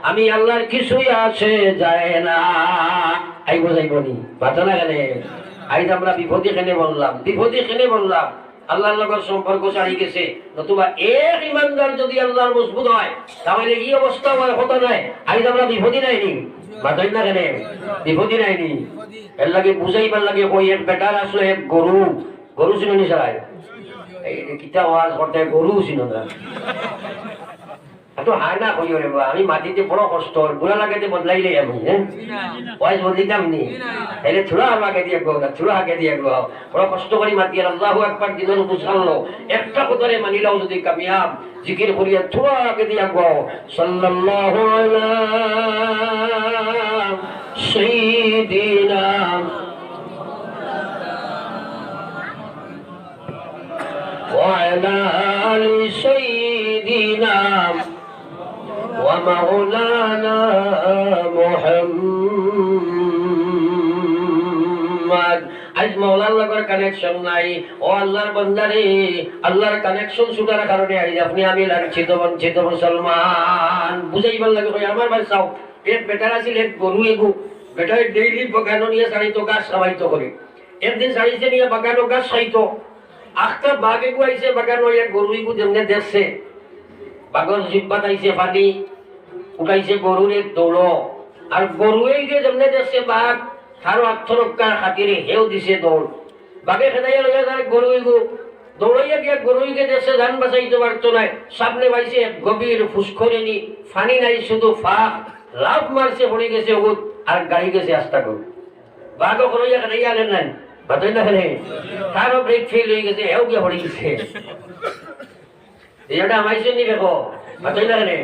আমি আল্লাহর কিছুই আসে যায় না। আইবো যাইবনি বাতা না কেন? আইজ আমরা বিপদে কেনে বললাম, বিপদে কেনে বললাম, আল্লাহর লগর সম্পর্ক ছাড়ি গেছে। নতুবা এক ইমানদার যদি আল্লাহর মজবুত হয় তাহলে এই অবস্থা হতো নাই। আইজ আমরা বিপদে নাইনি বাতাই না কেন? বিপদে নাইনি। এর লাগে বুঝাইবার লাগে কই এক বেটার আসলে এক গরু, গরু চিনি সারাই এই কিতা ওয়াজ করতে গরু চিনো না। তো হার না কইও রে বাবা, আমি মাটিতে বড় কষ্ট বুড়া লাগাতে বদলাইলে আমি হ্যাঁ ওয়াজ বদলিতাম নি তাইলে ছোড়া আমাকে দিয়ে গো না ছোড়া আগে দিয়ে গো বড় কষ্ট করি মাটি আর আল্লাহু আকবার দিনের মুসল্লো একটা কথারে মানিলাও যদি কামিয়াব জিকির করিয়া ছোড়া আগে দিয়ে গো সাল্লাল্লাহু আলা সাইয়্যিদিনা ওয়া আলা আলি সাইয়্যিদিনা ومولانا محمد আজ মাওলার লগর কানেকশন নাই ও আল্লাহর বান্দারে আল্লাহর কানেকশন ছুটার কারণে আজ আপনি আমি লাঞ্ছিত বঞ্চিত মুসলমান বুঝাইবার লাগে কই আমার ভাই চাও এক বেটার আছিল এক গরু এগু বেটার ডেইলি বাগানো নিয়ে সারিতো গাছ খাওয়াইতো করে একদিন সারিছে নিয়ে বাগানো গাছ খাইতো আখটা বাঘ এগু আইছে বাগানো এক গরু এগু যেমনে দেখছে বাগর জিব্বাত আইছে পানি উঠাইছে গরুর এক দৌড় আর গরুয়ে যে যেমনে দেখছে বাঘ তারও আত্মরক্ষার খাতিরে হেও দিছে দৌড় বাঘে খেদাইয়া লইয়া যায় গরুইগু দৌড়াইয়া গিয়া গরুইকে দেখছে ধান বাঁচাইতে পারতো না সামনে পাইছে এক গভীর ফুসখরেনি ফানি নাই শুধু ফাঁক লাভ মারছে পড়ে গেছে ওগুত আর গাড়ি গেছে আস্তা গরু বাঘও গরুইয়া খেদাইয়া আনেন নাই বাতাই না খেলে তারও ব্রেক ফেল হয়ে গেছে হেও গিয়া পড়ে গেছে এটা আমাইছে নি দেখো বাতাই না খেলে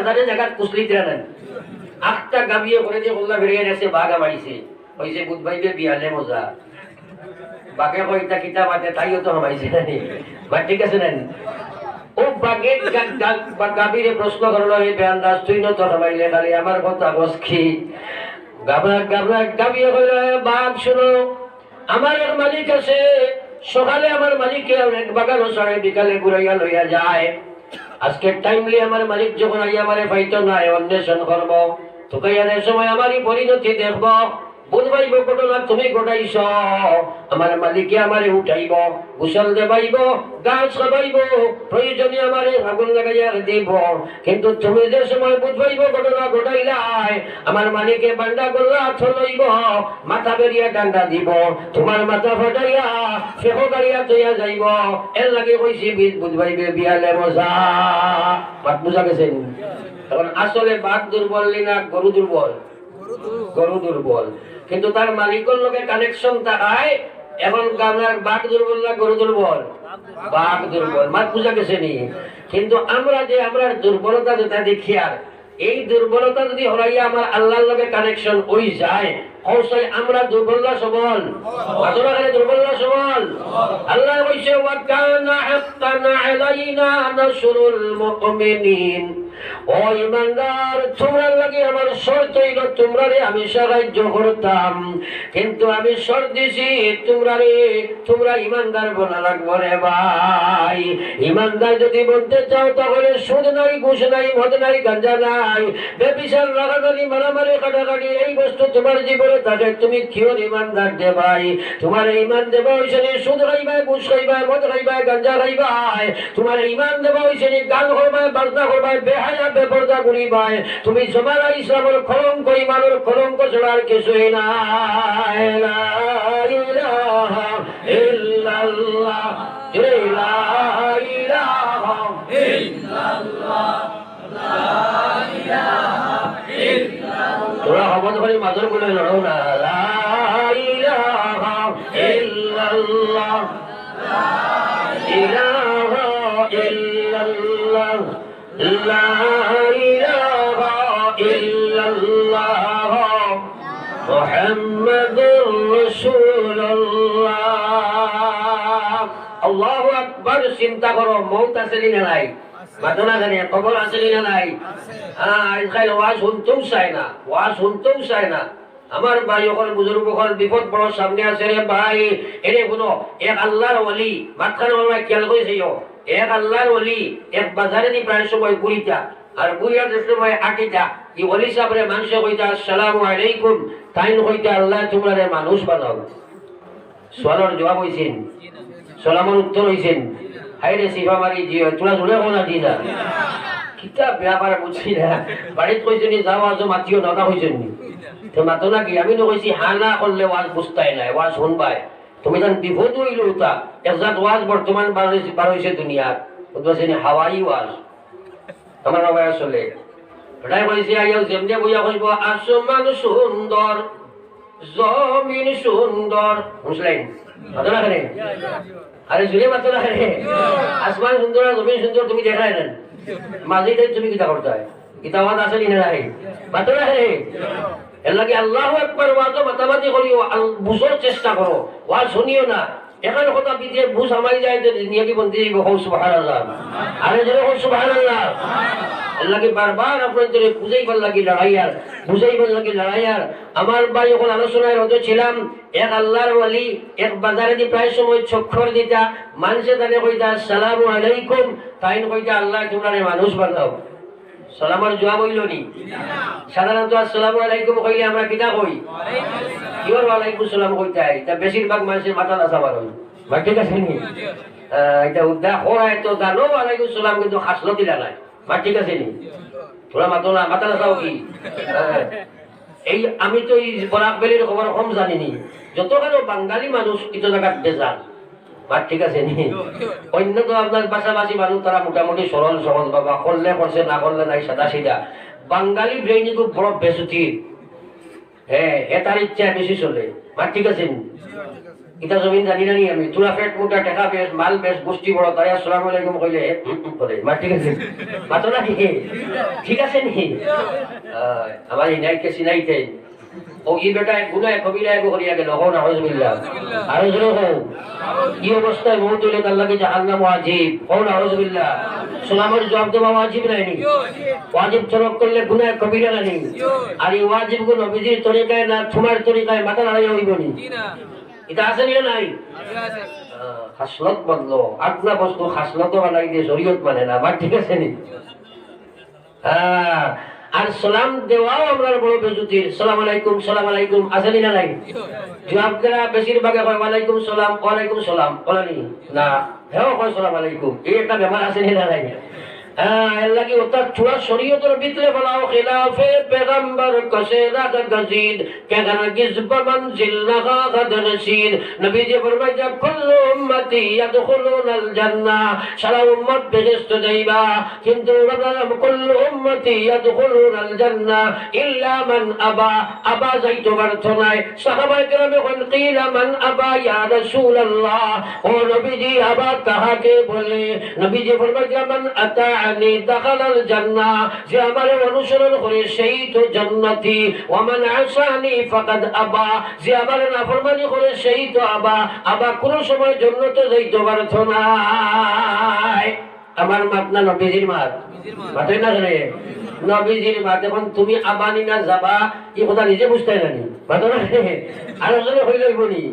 দাঁড়ে জায়গাত কুচলি দিলা নেন আটটা গাবিয়ে করে দিয়ে বললা বেরিয়ে গেছে বাঘ আমাইছে হয়েছে বুধবাইবে বিয়ালে মজা বাঘে কইতা কিতা বাদে তাইও তো আমাইছে নানি বা ঠিক আছে নেন ও বাঘে গাবিরে প্রশ্ন করলো এই বেআন্দাজ তুই না তো আমাইলে খালি আমার কথা বসখি গাবরা গাবরা গাবিয়ে কইলো বাঘ শুনো আমার এক মালিক আছে সকালে আমার মালিককে এক বাগানো সরে বিকালে ঘুরাইয়া লইয়া যায় আজকে টাইমলি আমার মালিক যখন আইয়া আমারে পাইতো না অন্বেষণ করবো তোকে এর সময় আমারই পরিণতি দেখব বুঝবাইব ঘটনা তুমি ঘটাইছ আমার মালিকে আমারে উঠাইব গোসল দেবাইব গাছ খাবাইব প্রয়োজনে আমারে আগুন লাগাইয়া দিব কিন্তু তুমি যে সময় বুঝবাইব ঘটনা ঘটাইলাই আমার মালিকে বান্ডা গল্লা থলইব মাথা বেরিয়া ডান্ডা দিব তোমার মাথা ফাটাইয়া ফেহ গাড়িয়া তৈয়া যাইব এর লাগে কইছি বুঝবাইবে বিয়ালে মজা বাত বুঝা গেছে তখন আসলে বাঘ দুর্বল না গরু দুর্বল গরু দুর্বল কিন্তু তার মালিকের লগে কানেকশন থাকায় এখন গামলার বাঘ দুর্বল না গরু দুর্বল বাঘ দুর্বল মাত বুঝা গেছে নি কিন্তু আমরা যে আমরা দুর্বলতা যেটা দেখি আর এই দুর্বলতা যদি হরাইয়া আমার আল্লাহর লগে কানেকশন হই যায় অবশ্যই আমরা দুর্বল না সবল আসলে খালি দুর্বল না সবল আল্লাহ কইছে ওয়া কানা হাক্কান আলাইনা নাসরুল মুমিনিন ও ইমানদার তোমরা লাগে আমার শর্ত হইল তোমরারে আমি সাহায্য করতাম কিন্তু আমি শর্ত দিছি তোমরা ইমানদার বলা লাগবো রে ভাই ইমানদার যদি বলতে চাও তাহলে সুদ নাই ঘুষ নাই মদ নাই গাঁজা নাই বেবিচার লাগাগালি মারামারি কাটাকাটি এই বস্তু তোমার জীবনে থাকে তুমি কিয় ইমানদার দে ভাই তোমার ইমান দেবা হইছে সুদ খাইবা ঘুষ খাইবা মদ খাইবা গাঁজা খাইবা তোমার ইমান দেবা হইছে গান করবা বাজনা করবা বেহায়া বেপরদা করিবাই তুমি জমানা ইসলামের কলঙ্ক ইমানের কলঙ্ক ছাড়া আর কিছুই নাই লা ইলাহা ইল্লাল্লাহ লা ইলাহা ইল্লাল্লাহ লা ইলাহা ইল্লাল্লাহ তোরা হবত করে মাদর বলে লড়ো না লা ইলাহা ইল্লাল্লাহ লা ইলাহা ইল্লাল্লাহ লা ইলাহা ইল্লাল্লাহ মুহাম্মাদুর রাসূলুল্লাহ আল্লাহু আকবার চিন্তা করো মওত আছে না নাই মাতনা জানি কবর আছে না নাই আজকাল ওয়াজ শুনতেও চায় না আমার ভাই ওখান বুজুর্গ ওখান বিপদ বড় সামনে আছে রে ভাই এরে কোনো এক আল্লাহর ওলি মাঝখানে আমার খেয়াল করেছে এক আল্লাহর ওলি এক বাজারে দি প্রায় সময় ঘুরিতা আর ঘুরিয়ার সময় আটিতা এই ওলি সাহেবরে মানুষে কইতা আসসালামু আলাইকুম তাইন কইতা আল্লাহ তোমরা মানুষ বানাও সোয়ালের জবাব হইছেন সালামের উত্তর হইছেন হাইরে সিফা মারি জিও তোরা জুড়ে কোনা দিনা কিতাব ব্যাপার বুঝছি না বাড়িত কইছেন যাও আজ মাতিও নটা হইছেন তো মাতো নাকি আমি তো কইছি হানা করলে ওয়াজ বুঝতাই নাই ওয়াজ শুনবাই তুমি যখন বিপদ হইল তা একজাত ওয়াজ বর্তমান বার হয়েছে দুনিয়ার বুঝতে হাওয়াই ওয়াজ আমার বাবা আসলে ওটাই বলছি আইয়াও যেমনি বইয়া কইব আসমান সুন্দর জমিন সুন্দর বুঝলেন মাতো না খানে আরে জুড়ে মাতো না খানে আসমান সুন্দর আর জমিন সুন্দর তুমি দেখাই নেন মাঝিতে তুমি কিতা করতে হয় কিতা ওয়াজ আসেনি না নাই মাতো না খানে এর লাগে আল্লাহু আকবার ওয়াজ মাতামাতি করিও বুঝার চেষ্টা করো ওয়াজ শুনিও না এখানে কথা বিদে বুঝ আমাই যায় যে নিয়তি বন্দি সুবহানাল্লাহ আরে জোরে সুবহানাল্লাহ আল্লাহকে বারবার আপনাদের বুঝাইবার লাগি লড়াইয়ার আমার ভাই যখন আলোচনায় রত ছিলাম এক আল্লাহর ওয়ালি এক বাজারে দি প্রায় সময় চক্কর দিতা মানুষে তানে কইতা আসসালামু আলাইকুম তাইন কইতা আল্লাহ তোমরা মানুষ বানাও সালামের জবাব হইল নি সাধারণত আসসালামু আলাইকুম কইলে আমরা কিটা কই কিওর ওয়ালাইকুম সালাম কইতাই তা বেশিরভাগ মানুষের মাথা নাসা বার হয় বা ঠিক আছে নি এটা উদ্দা হরায় তো জানো ওয়ালাইকুম সালাম কিন্তু খাসলতি লাগায় বা ঠিক আছে নি তোরা মাথা নাসাও কি এই আমি তো এই বরাক বেলির খবর কম জানিনি যতখানি বাঙালি মানুষ কিছু জায়গায় বেজাল বা ঠিক আছে নি অন্য তো আপনার পাশাপাশি মানুষ তারা মোটামুটি সরল সহজ বাবা করলে করছে না করলে নাই সাদা সিধা বাঙালি ব্রেইনি খুব বড় বেসুতি হ্যাঁ এটার ইচ্ছা বেশি চলে বা ঠিক আছে নি ইটা জমিন জানি না নি আমি তোরা পেট মোটা টাকা বেশ মাল বেশ গোষ্ঠী বড় তাই আসসালামু আলাইকুম কইলে করে মা ঠিক আছে মাতো না ঠিক আছে নি আমার ইনাইকে সিনাইতে ও ই বেটা গুনায় কবিরা গো করিয়া গেল হো না আউযুবিল্লাহ আর জোরে হো কি অবস্থায় মউত হইলে তার লাগে জাহান্নাম ওয়াজিব হো না আউযুবিল্লাহ সালামের জবাব দেওয়া ওয়াজিব নাই নি ওয়াজিব তরক করলে গুনায় কবিরা নাই আর এই ওয়াজিব গুলো নবীজির তরিকায় না তোমার তরিকায় মাথা নাড়াই হইব নি এটা আছে নি নাই খাসলত বদলো আগলা বস্তু খাসলত বানাই দিয়ে শরীয়ত মানে না বা ঠিক আছে নি আর সালাম দেওয়াও আমরা বড় বেজুতির সালাম আলাইকুম আসেনি না নাই জবাব দেওয়া বেশিরভাগ হয় ওয়ালাইকুম সালাম বলানি না হ্যাঁ কয় সালাম আলাইকুম এই একটা ব্যাপার আসেনি না নাই আল্লাহ কি ওটা চূড়া শরীয়তের ভিতরে বলাও খিলাফে পেগম্বর কসেরা গজিদ কেগানা গিজব মনজিল নাগা গদরসিদ নবী যে ফরমায় যে কুল্লু উম্মতি ইয়াদখুলুনাল জান্নাহ সারা উম্মত বেহেশত যাইবা কিন্তু বললাম কুল্লু উম্মতি ইয়াদখুলুনাল জান্নাহ ইল্লা মান আবা যাইতো ব্যর্থ নাই সাহাবায়ে কেরামে কোন কিলা মান আবা ইয়া রাসূলুল্লাহ ও নবীজি আবা কাহাকে বলে নবীজি ফরমায় যে মান আতা আনি দাখালাল জান্নাহ যে আমারে অনুসরণ করে সেই তো জান্নাতি ওয়া মান আসানি ফাকাদ আবা যে আমারে নাফরমানি করে সেই তো আবা কোন সময় জান্নাতে যাইতে পারতো না আমার মাত না নবীজির মাত মাতই না রে নবীজির মাত এখন তুমি আবানি না যাবা এই কথা নিজে বুঝতে জানি মাতো না আর আসলে হইলইবনি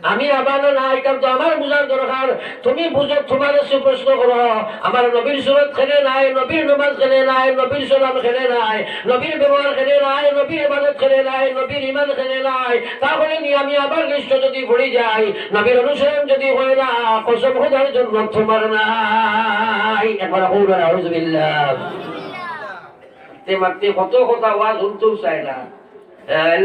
আমি আবানো না এটা তো আমার বুঝার দরকার তুমি বুঝো তোমার কাছে প্রশ্ন করো আমার নবীর সুরত খেলে নাই নবীর নামাজ খেলে নাই নবীর সালাম খেলে নাই নবীর ব্যবহার খেলে নাই নবীর ইবাদত খেলে নাই নবীর ঈমান খেলে নাই তাহলে নি আমি আবার লিস্ট যদি পড়ে যাই নবীর অনুসরণ যদি হয় না কসম খোদার জন্য তোমার নাই একবার কওলা আউযুবিল্লাহ তে মাতে কত কথা ওয়াজ শুনতে চাই না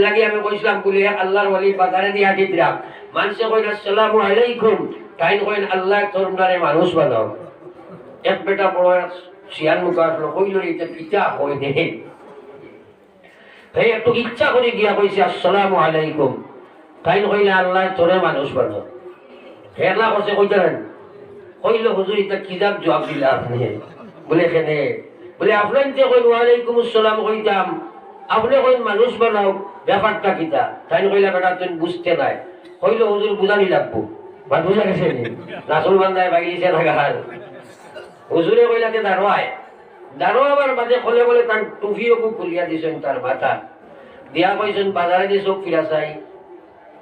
লাগি আমি কইছিলাম বলি আল্লাহর ওলি বাজারে দিয়া দিতরা মানুষে কইল আসসালামু আলাইকুম তাই কইন আল্লাহ তোমরারে মানুষ বানাও এক বেটা বড় শিয়ান মুখার কইল এটা কিতা কই দে ভাই একটু ইচ্ছা করে গিয়া কইছে আসসালামু আলাইকুম তাই কইলে আল্লাহ তোরে মানুষ বানাও হেলা কইছে কইতারেন কইল হুজুর এটা কিতাব জবাব দিলা আপনি বলে কেনে বলে আপনার যে কইল ওয়ালাইকুম আসসালাম কইতাম আপনি কইন মানুষ বানাও ব্যাপারটা কিতা তাই কইলা বেটা তুমি বুঝতে নাই কইল হুজুর বুঝানি লাগবো বা বুঝা গেছে নি রাসূল বান্দায় বাইলিছে লাগার হুজুরে কইলাতে দারোয়াবার বাদে খলে বলে তার টুপিও খুলিয়া দিছেন তার মাথা দিয়া কইছেন বাজারে দিয়ে চোখ ফিরা চাই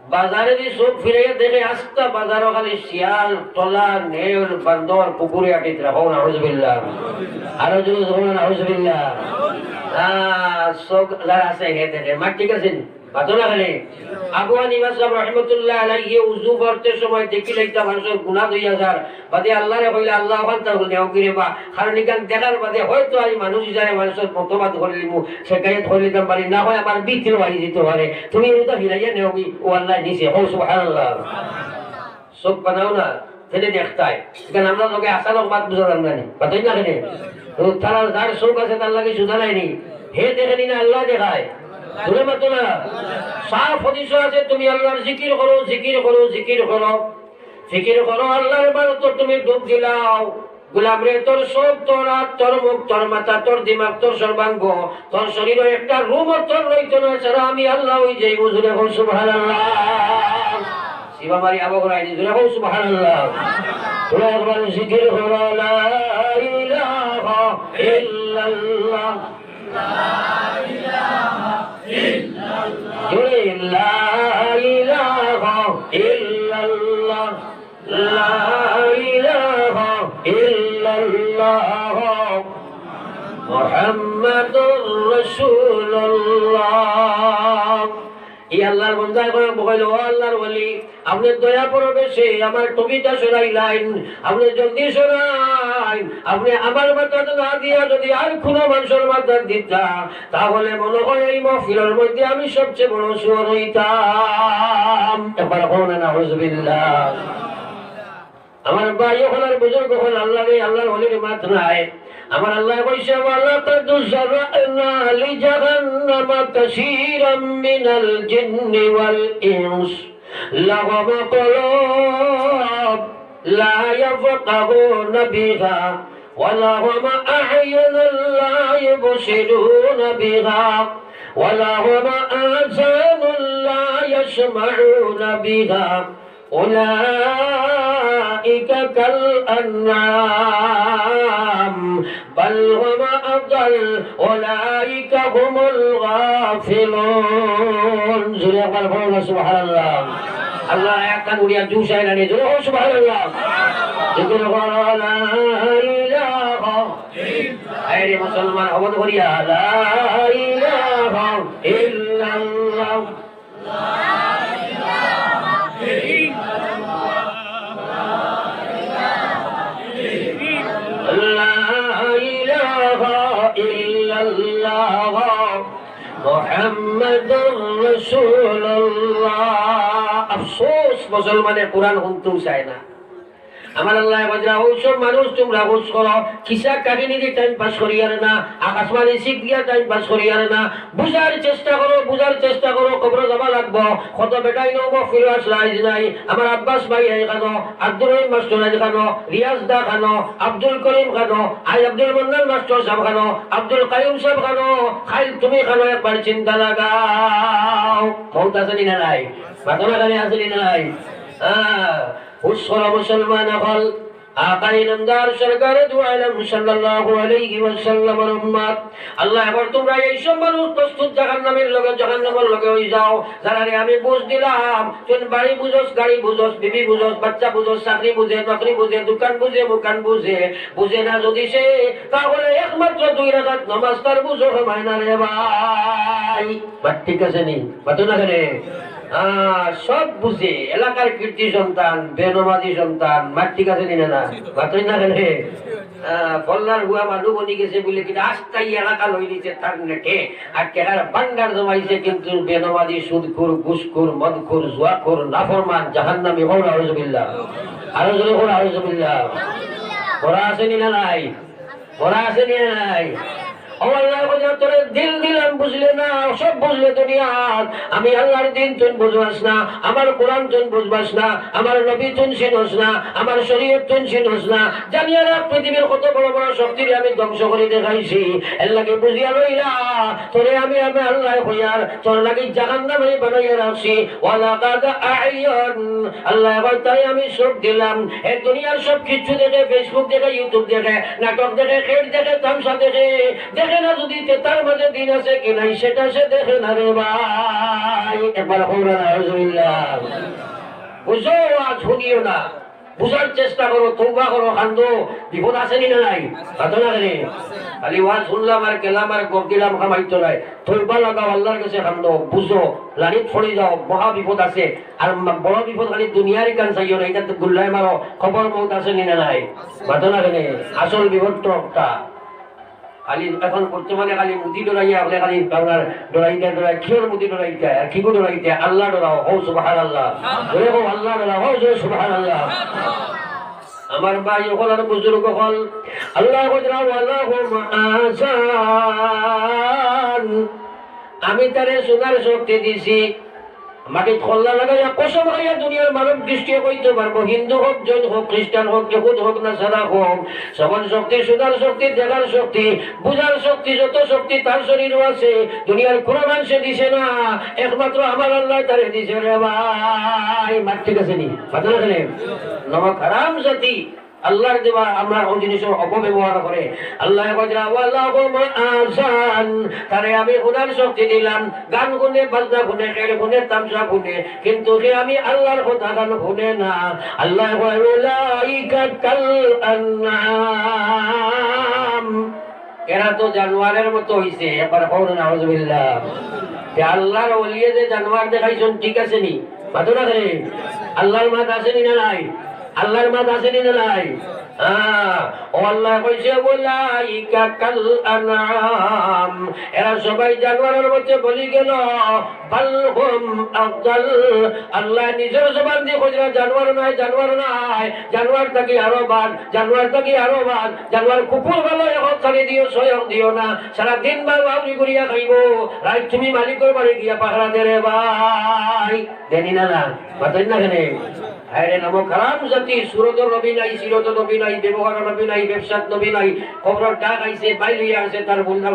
বাজারে দিয়ে চোখ ফিরাইয়া দেখে আস্তা বাজারও খালি শিয়াল তলা নেউল বান্দর পুকুরে আটিত রাখো না আউযুবিল্লাহ আরো যদি যখন আউযুবিল্লাহ চোখ যারা আছে হে দেখে মা ঠিক আছে বাতলা খালি আবু হানিফা সাহেব রাহমাতুল্লাহ আলাইহি উযু করতে সময় দেখিলাইতা মানুষের গুনাহ 2000 বাদে আল্লাহরে কইলে আল্লাহ ওয়ান্তা নেও কিরে বা কারণ ইকান দেখার বাদে হয়তো আমি মানুষ হিসাবে মানুষের মতবাদ করিলিমু সেটাই ধরিলাম পারি না হয় আমার বিক্রি হয়ে যেতে পারে তুমি ওটা ফিরাইয়া নেও কি ও আল্লাহ নিছে ও সুবহানাল্লাহ সব বানাও না সেটা দেখতায় এখানে আমরা লোকে আসালক মাত বুঝা যান জানি পাতই না কেনে তারা যার শোক আছে তার লাগে সুধা নাইনি হে দেখেনি না আল্লাহ দেখায় ধরে মাতো না সাফ হদিস আছে তুমি আল্লাহর জিকির করো জিকির করো জিকির করো জিকির করো আল্লাহর ইবাদত তুমি ডুব দিলাও গোলাম রে তোর সব তোর হাত তোর মুখ তোর মাথা তোর দিমাগ তোর সর্বাঙ্গ তোর শরীরে একটা রুম তোর রইতো না ছাড়া আমি আল্লাহ ওই যে বুঝুরে বল সুবহানাল্লাহ শিবা মারি আবু করাই জুরে বল সুবহানাল্লাহ তোরা একবার জিকির করো লা ইলাহা ইল্লাল্লাহ লা ইলাহা ইল্লাল্লাহ জুরে লা ইলাহা ইল্লাল্লাহ লা ইলাহা ইল্লাল্লাহ মুহাম্মাদুর রাসূলুল্লাহ এই আল্লাহর বান্দা করে বলে ও আল্লাহর ওলি আপনি দয়া করবে সে আমার টবিটা শোনাইলেন আপনি জলদি শোনাই আপনি আমার মাথাতে না দিয়া যদি আর কোনো মানুষের মাথা দিতা তাহলে মনে হয় এই মাহফিলের মধ্যে আমি সবচেয়ে বড় সুর হইতাম এবার বলেন আউযুবিল্লাহ আমার ভাই হলার বুজুর্গ হল আল্লাহর ওলির মাত নাই আমার আল্লাহ কইছে ওয়ালা তাদুজারনা লি জাহান্নাম কাসীরাম মিনাল জিন্নি ওয়াল ইনস লাহুম কুলুব লা ইয়াফকাহুনা বিহা ওয়ালাহুম আ'য়ুনুন লা ইবসিরুনা বিহা ওয়ালাহুম আযানুন লা ইয়াসমাউনা বিহা أولئك كالأنعام بل هم أضل أولئك هم الغافلون زريق الفضل سبحان الله الله يكن وليا جوشا إلى نزله سبحان الله ذكر لا إله أي مسلمان أبد وليا لا إله إلا الله মুহাম্মাদুর রাসূলুল্লাহ আফসোস মুসলমানের কুরআন শুনতেও চায় না আমার আল্লাহ বাজরা ওইসব মানুষ তোমরা বুঝ করো কিসা কাহিনী দিয়ে টাইম পাস করি আর না আকাশবাণী শিখ দিয়া টাইম পাস করি আর না বুঝার চেষ্টা করো কবর যাবা লাগবো কত বেটাই নব ফিরে আসলাই নাই আমার আব্বাস ভাই খানো আব্দুল রহিম মাস্টার খানো রিয়াজ দা খানো আব্দুল করিম খানো আই আব্দুল মন্নান মাস্টার সাহেব খানো আব্দুল কাইয়ুম সাহেব খানো খাইল তুমি খানো একবার চিন্তা লাগাও মৌত আছে না নাই বাতনা গানে আছে না নাই উসরা মুসলমান হল আকাই নামদার সরকার দু আলম সাল্লাল্লাহু আলাইহি ওয়াসাল্লামের উম্মত আল্লাহ এবার তোমরা এই সব মানুষ প্রস্তুত জাহান্নামের লগে জাহান্নামের লগে হই যাও যারা আমি বুঝ দিলাম তুই বাড়ি বুঝোস গাড়ি বুঝোস বিবি বুঝোস বাচ্চা বুঝোস চাকরি বুঝে নকরি বুঝে দোকান বুঝে মুকান বুঝে না যদি সে তাহলে একমাত্র 2 রাকাত নামাজ তার বুঝো হয় না রে ভাই বাট ঠিক আছে নি বাতো না রে সব বুঝে এলাকার কীর্তি সন্তান বেনমাজি সন্তান মাতৃক আছে নিনা না বাতই না গেলে ফল্লার হুয়া মানুষ বনি গেছে বলে কিন্তু আস্তাই এলাকা লই দিতে তার নেটে আর কেনার ভান্ডার জমাইছে কিন্তু বেনমাজি সুদখোর ঘুষখোর মদখোর জুয়াখোর নাফরমান জাহান্নামী হল আউযুবিল্লাহ আরো জোরে হল আউযুবিল্লাহ ওরা আছে নিনা নাই ওরা আছে নিনা নাই তোরে দিল দিলাম বুঝলে না সব বুঝলে দুনিয়ার আমি আল্লাহর দিন তুই বুঝবাস না আমার কোরআন তুই বুঝবাস না আমার নবী তুই চিনস না আমার শরীয়ত তুই চিনস না জানিয়া না পৃথিবীর কত বড় বড় শক্তির আমি ধ্বংস করে দেখাইছি এর লাগে বুঝিয়া লইলা তোরে আমি আল্লাহ হইয়ার তোর লাগে জাহান্নামে বানাইয়া রাখছি ওয়ালা কাদ আইয়ন আল্লাহ এবার তাই আমি সব দিলাম এই দুনিয়ার সব কিছু দেখে ফেসবুক দেখে ইউটিউব দেখে নাটক দেখে খেল দেখে তামসা দেখে দেখে না যদি তার মাঝে দিন আছে কি নাই সেটা সে দেখে না রে ভাই একবার বুঝো আজ শুনিও না বুঝার চেষ্টা করো তৌবা করো কান্দো বিপদ আছে নি নাই কাঁদো না রে খালি ওয়াজ শুনলাম আর গেলাম আর গদিলাম কামাইতো নাই তৌবা লাগাও আল্লাহর কাছে কান্দো বুঝো লাড়িত পড়ে যাও মহা বিপদ আছে আর বড় বিপদ খালি দুনিয়ারই কান চাইও না এটা তো গুল্লাই মারো খবর মৌত আছে নি নাই কাঁদো না রে আসল বিপদটা খালি এখন বর্তমানে খালি মুদি ডরাইয়া বলে খালি আপনার ডরাই কিয়র মুদি ডরাইতে আর কি ডরাইতে আল্লাহ ডরাও হো সুবহানাল্লাহ বলে হো আল্লাহ ডরাও হো সুবহানাল্লাহ আমার ভাই হল আর বুজুর্গ হল আল্লাহ আসান আমি তারে সোনার শক্তি দিছি মাটিত খল্লা লাগাইয়া কসম খাইয়া দুনিয়ার মানব দৃষ্টি কইতে পারবো হিন্দু হোক জৈন হোক খ্রিস্টান হোক ইহুদ হোক না সারা হোক সমান শক্তি সুদার শক্তি দেখার শক্তি বুঝার শক্তি যত শক্তি তার শরীরও আছে দুনিয়ার কোনো মানুষে দিছে না একমাত্র আমার আল্লাহ তারে দিছে রে ভাই মাঠ ঠিক আছে নি কথা না নমক হারাম জাতি আল্লাহর দেওয়া আমরা ওই জিনিসের অপব্যবহার করে আল্লাহ আসান তারে আমি খোদার শক্তি দিলাম গান গুনে বাজনা গুনে খেল গুনে তামসা গুনে কিন্তু সে আমি আল্লাহর কথা গান গুনে না আল্লাহ এরা তো জানোয়ারের মতো হইছে একবার কৌন নাউজুবিল্লাহ আল্লাহর ওলিয়ে যে জানোয়ার দেখাইছেন ঠিক আছে নি বাদ না রে আল্লাহর মাত আসেনি না নাই আল্লাহর মাত আসেনি না নাই আল্লাহ কইছে উলাইকা কাল আনআম এরা সবাই জানোয়ারের মধ্যে বলি গেল বাল হুম আফদাল আল্লাহ নিজের জবান দিয়ে কইরা জানোয়ার নাই জানোয়ার থাকি আরো বাদ জানোয়ার কুকুর ভালো এখন খালি দিও সয়ং দিও না সারা দিন বার বাউরি করিয়া খাইব রাত তুমি মালিকের বাড়ি গিয়া পাহারা দে রে ভাই দেনি না বাতাই না কেন আরে নমো খারাপ জাতি সুরত নবী নাই সিরত নবী নাই ব্যবহার নবী নাই ব্যবসাত নবী নাই খবর ডাক আইছে বাইলিয়া আছে তার বন্ধু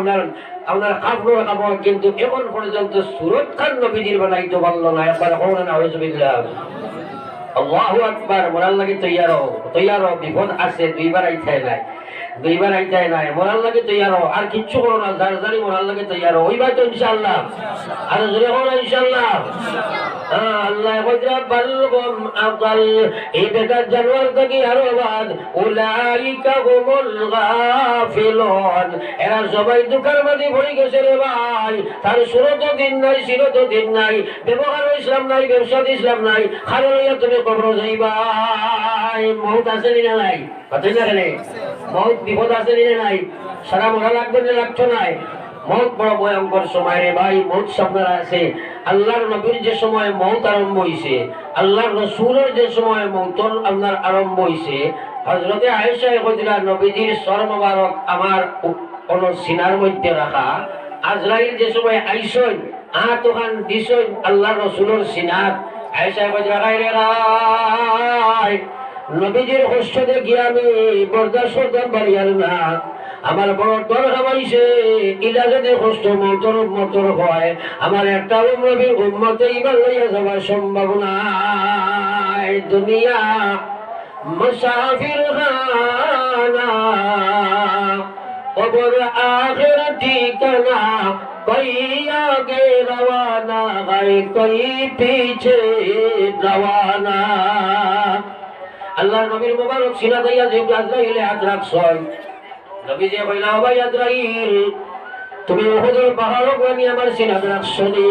আপনার কাপড় রাখাবো কিন্তু এখন পর্যন্ত সুরত খান নবীজির বানাইতে পারলো না একবার হওয়া না হয়েছে আল্লাহু আকবার মোরাল লাগে তৈয়ার বিপদ আছে দুইবার আইতাই নাই মোরাল লাগে তৈয়ার আর কিচ্ছু করো না যার জানি মোরাল লাগে তৈয়ার ওইবার তো ইনশাআল্লাহ আর জোরে হলো ইনশাআল্লাহ আল্লাহ কইরা বালগম আদাল এই বেকার জানোয়ার থেকে আরো বাদ উলাইকা হুমুল গাফিলুন এরা সবাই দুঃখের মধ্যে পড়ে গেছে রে ভাই তার সুরত দিন নাই সিরত দিন নাই ব্যবহার ইসলাম নাই ব্যবসা ইসলাম নাই খালি লইয়া তুমি কবর যাইবাই মউত আছে না নাই পাচ্ছেন না কেন মউত বিপদ আছে না নাই সারা মরা লাগবে না লাগছো নাই মউত বড় ভয়ঙ্কর সময় রে ভাই মউত সামনে আছে আল্লাহর নবীর যে সময় মউত আরম্ভ হইছে আল্লাহর রাসূলের যে সময় মউত আপনার আরম্ভ হইছে হযরতে আয়েশা কইলা নবীজির সর মোবারক আমার কোন সিনার মধ্যে রাখা আজরাইল যে সময় আইসন তোখান দিছন আল্লাহর রাসূলের সিনাত আয়েশা কইলা নবীজির কষ্ট দেখি আমি বরদাস্ত করতে পারি না আমার বড় দর খাবাইছে ইলা যদি কষ্ট মতর হয় আমার একটা নবীর উম্মতে ইমান লইয়া যাওয়ার সম্ভাবনা দুনিয়া মুসাফির খানা কবর আখিরাত ঠিকানা কই আগে রওয়ানা হয় কই পিছে রওয়ানা আল্লাহর নবীর মুবারক সিনা দিয়া যে আজরাইলে হাত রাখছয় নবী যে কইলা ও ভাই আজরাইল তুমি উহুদের পাহাড় গনি আমার সিনা রাখছনি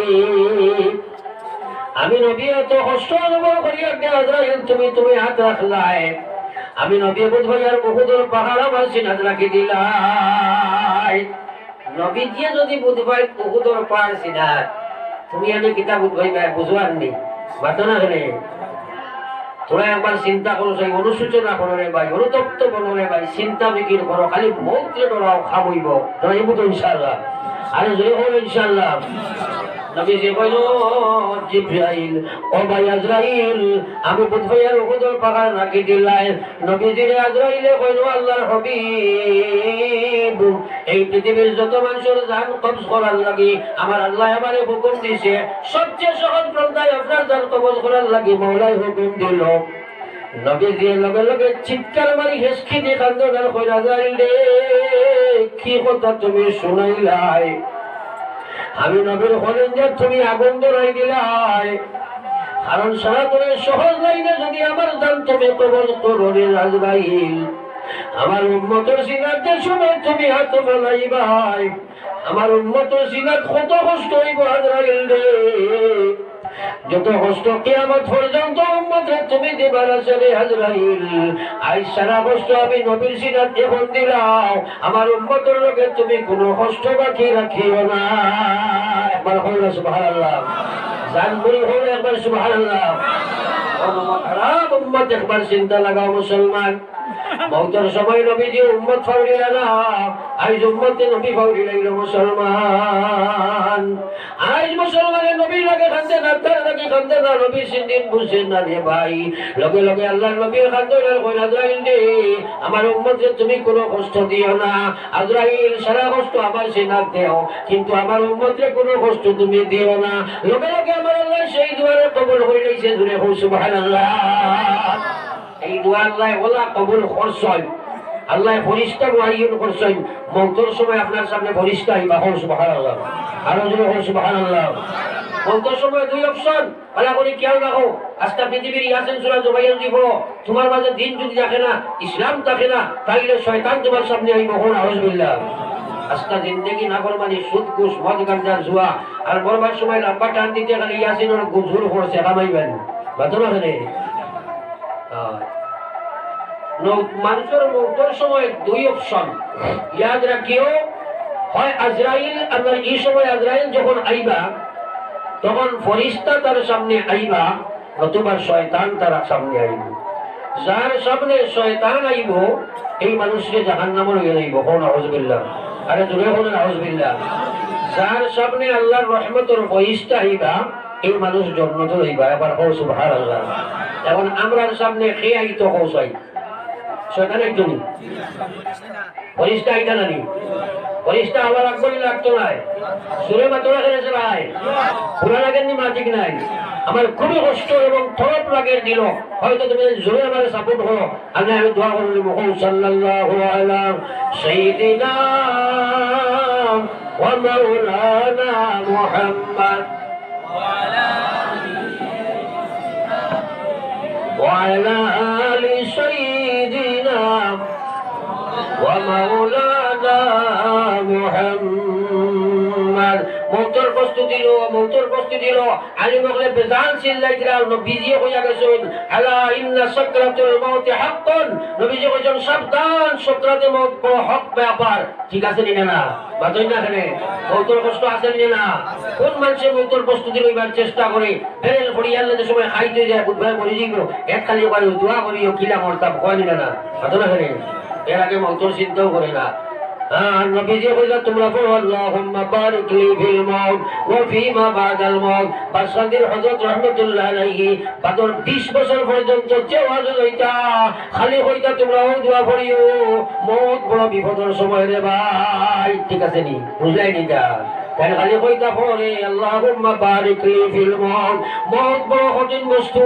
আমি নবী এত কষ্ট অনুভব করি আজরাইল তুমি হাত রাখলাই আমি নবী বুঝবাই আর উহুদের পাহাড় আমার সিনা রাখি দিলাই নবী যে যদি বুঝবাই উহুদের পাহাড় সিনা তুমি আমি কিতাব বুঝবাই বুঝবার নি বাতো না রে তোরা একবার চিন্তা করো সেই অনুসূচনা করো রে ভাই অনুতপ্ত করো রে ভাই চিন্তা বিকির করো খালি মৌতলে ডরাও খাবইব তোরা এই বুঝো ইনশাআল্লাহ আরে জোরে হলো ইনশাআল্লাহ নবী যে কইল জিবরাইল ও ভাই আজরাইল আমি বুঝবাইয়ার উহুদের পাহাড় রাখি দিলাই নবীজির আজরাইলে কইল আল্লাহর হাবিব এই পৃথিবীর যত মানুষের জান কবজ করার লাগি আমার আল্লাহ আমারে হুকুম দিয়েছে সবচেয়ে সহজ পন্থায় আপনার জান কবজ করার লাগি মওলাই হুকুম দিল নবীজি লগে লগে চিৎকার মারি হেসকি দিয়ে কান্দনার কইরা যাইলে কি কথা তুমি শুনাইলাই আমি নবীর হলেন যে তুমি আগুন ধরাই দিলাই কারণ সারা করে সহজ লাইনে যদি আমার জান তুমি কবজ করো রে আজরাইল আমার উম্মতের সিনাতে সময় তুমি হাত ফেলাইবাই আমার উম্মতের সিনাত কত কষ্ট হইব আজরাইল রে যত কষ্ট কিয়ামত পর্যন্ত উম্মতের তুমি দিবার আছে রে আজরাইল আজ সারা কষ্ট আমি নবীর সিনাত এখন দিলাম আমার উম্মতের লোকে তুমি কোনো কষ্ট বাকি রাখিও না একবার হল সুবহানাল্লাহ জান বলি হল একবার সুবহানাল্লাহ উম্মত একবার চিন্তা লাগাও মুসলমান, মৌতের সময় নবীজি উম্মত ফাউরিলা না, আজ উম্মতে নবী ফাউরি লাগল মুসলমান। আজ মুসলমানের নবী লাগে খান্দে না, তার নাকি খান্দে না, নবী সিন্দিন বুঝছেন না রে ভাই। লগে লগে আল্লাহর নবীর খান্দে কই আজরাইল রে, আমার উম্মতকে তুমি কোনো কষ্ট দিও না। আজরাইল সারা কষ্ট আমার সেনাক দেও, কিন্তু আমার উম্মতকে কোনো কষ্ট তুমি দিও না। লগে লগে আমার আল্লাহ সেই দুয়ারে কবুল করে লইছে, জুড়ে হোক সুবহানাল্লাহ। এই দোয়া আল্লাহ ওলা কবুল করছেন, আল্লাহ ফরিস্তা মুআয়্যান করছেন। মওতের সময় আপনার সামনে ফরিস্তা আইবা, হোক সুবহানাল্লাহ। আরো জোরে হোক সুবহানাল্লাহ। মওতের সময় দুই অপশন, ভালো করে খেয়াল রাখো। আজকে পৃথিবীর ইয়াসিন সূরা জুবাইর দিব, তোমার মাঝে দিন যদি থাকে না, ইসলাম থাকে না, তাইলে শয়তান তোমার সামনে আইবা, হোক আউযুবিল্লাহ। আজকে জিন্দেগি নাফরমানি, সুদ ঘুষ মদ গাঁজা জুয়া, আর মরবার সময় লম্বা টান দিতে গেলে ইয়াসিনের গুজুর পড়ছে, কামাইবেন বাতনা হলে। মানুষের মৌতের সময় দুই অপশন ইয়াদ রাখিও, হয় আজরাইল, আপনার এই সময় আজরাইল যখন আইবা তখন ফরিস্তা তার সামনে আইবা, নতুবা শয়তান তার সামনে আইব। যার সামনে শয়তান আইব এই মানুষকে জাহান্নামে লইয়া যাইব, কোন আউযুবিল্লাহ। আরে জোরে বলেন আউযুবিল্লাহ। যার সামনে আল্লাহর রহমতের ফরিস্তা আইবা এই মানুষ জান্নাতে যাইবা, এবার কও সুবহানাল্লাহ। এখন আমরার সামনে কে আইতো কৌসাই? শয়তান একজনই, ফরিস্তা আইতা নানি, ফরিস্তা আল্লাহ রাখবই লাগতো নাই, সুরে মাতোরা খেলেছে ভাই, পুরা লাগেননি মাটিক নাই। আমার খুবই কষ্ট এবং থরপ লাগের দিল, হয়তো তুমি জোরে আমার সাপোর্ট হো। আমি দোয়া করলি মুহাম্মদ সাল্লাল্লাহু আলা সাইয়্যিদিনা ওয়া মাওলানা মুহাম্মদ وعلى آل سيدنا ومولانا محمد। মৌতের প্রস্তুতি দিল আলী মগলে বেজান চিল্লাইরা, নবীজি কইয়া গেছেন আলা ইন্না সাকরাতুল মাউত হাক্কান, নবীজি কইছেন সাবধান, সাকরাতে মউত বড় হক ব্যাপার। ঠিক আছে নি না? বাতই না কেন? মৌতের কষ্ট আছে নি না? কোন মানুষে মৌতের প্রস্তুতি লইবার চেষ্টা করে ফেরেল পড়ি আল্লাহ যে সময় খাইতে যায় বুধবার মরে যাইব, এক খালি একবার দোয়া করিও কিলা মরতাম কয় নি না? বাতই না কেন? এর আগে মৌতের চিন্তাও করে না। নবীজি কইলা তোমরা পড়ো আল্লাহুম্মা বারিক লি ফিল মাউত ওয়া ফিমা বাদাল মাউত। বাদশাহদের হযরত রাহমাতুল্লাহ আলাইহি বাদর 20 বছর পর্যন্ত যে ওয়াজ হইতা খালি হইতা তোমরা দোয়া করিও, মউত বড় বিপদের সময় রে ভাই। ঠিক আছে নি? বুঝলাই নি তা? তাই খালি কইতা পড়ে আল্লাহুম্মা বারিক লি ফিল মাউত। মউত বড় কঠিন বস্তু।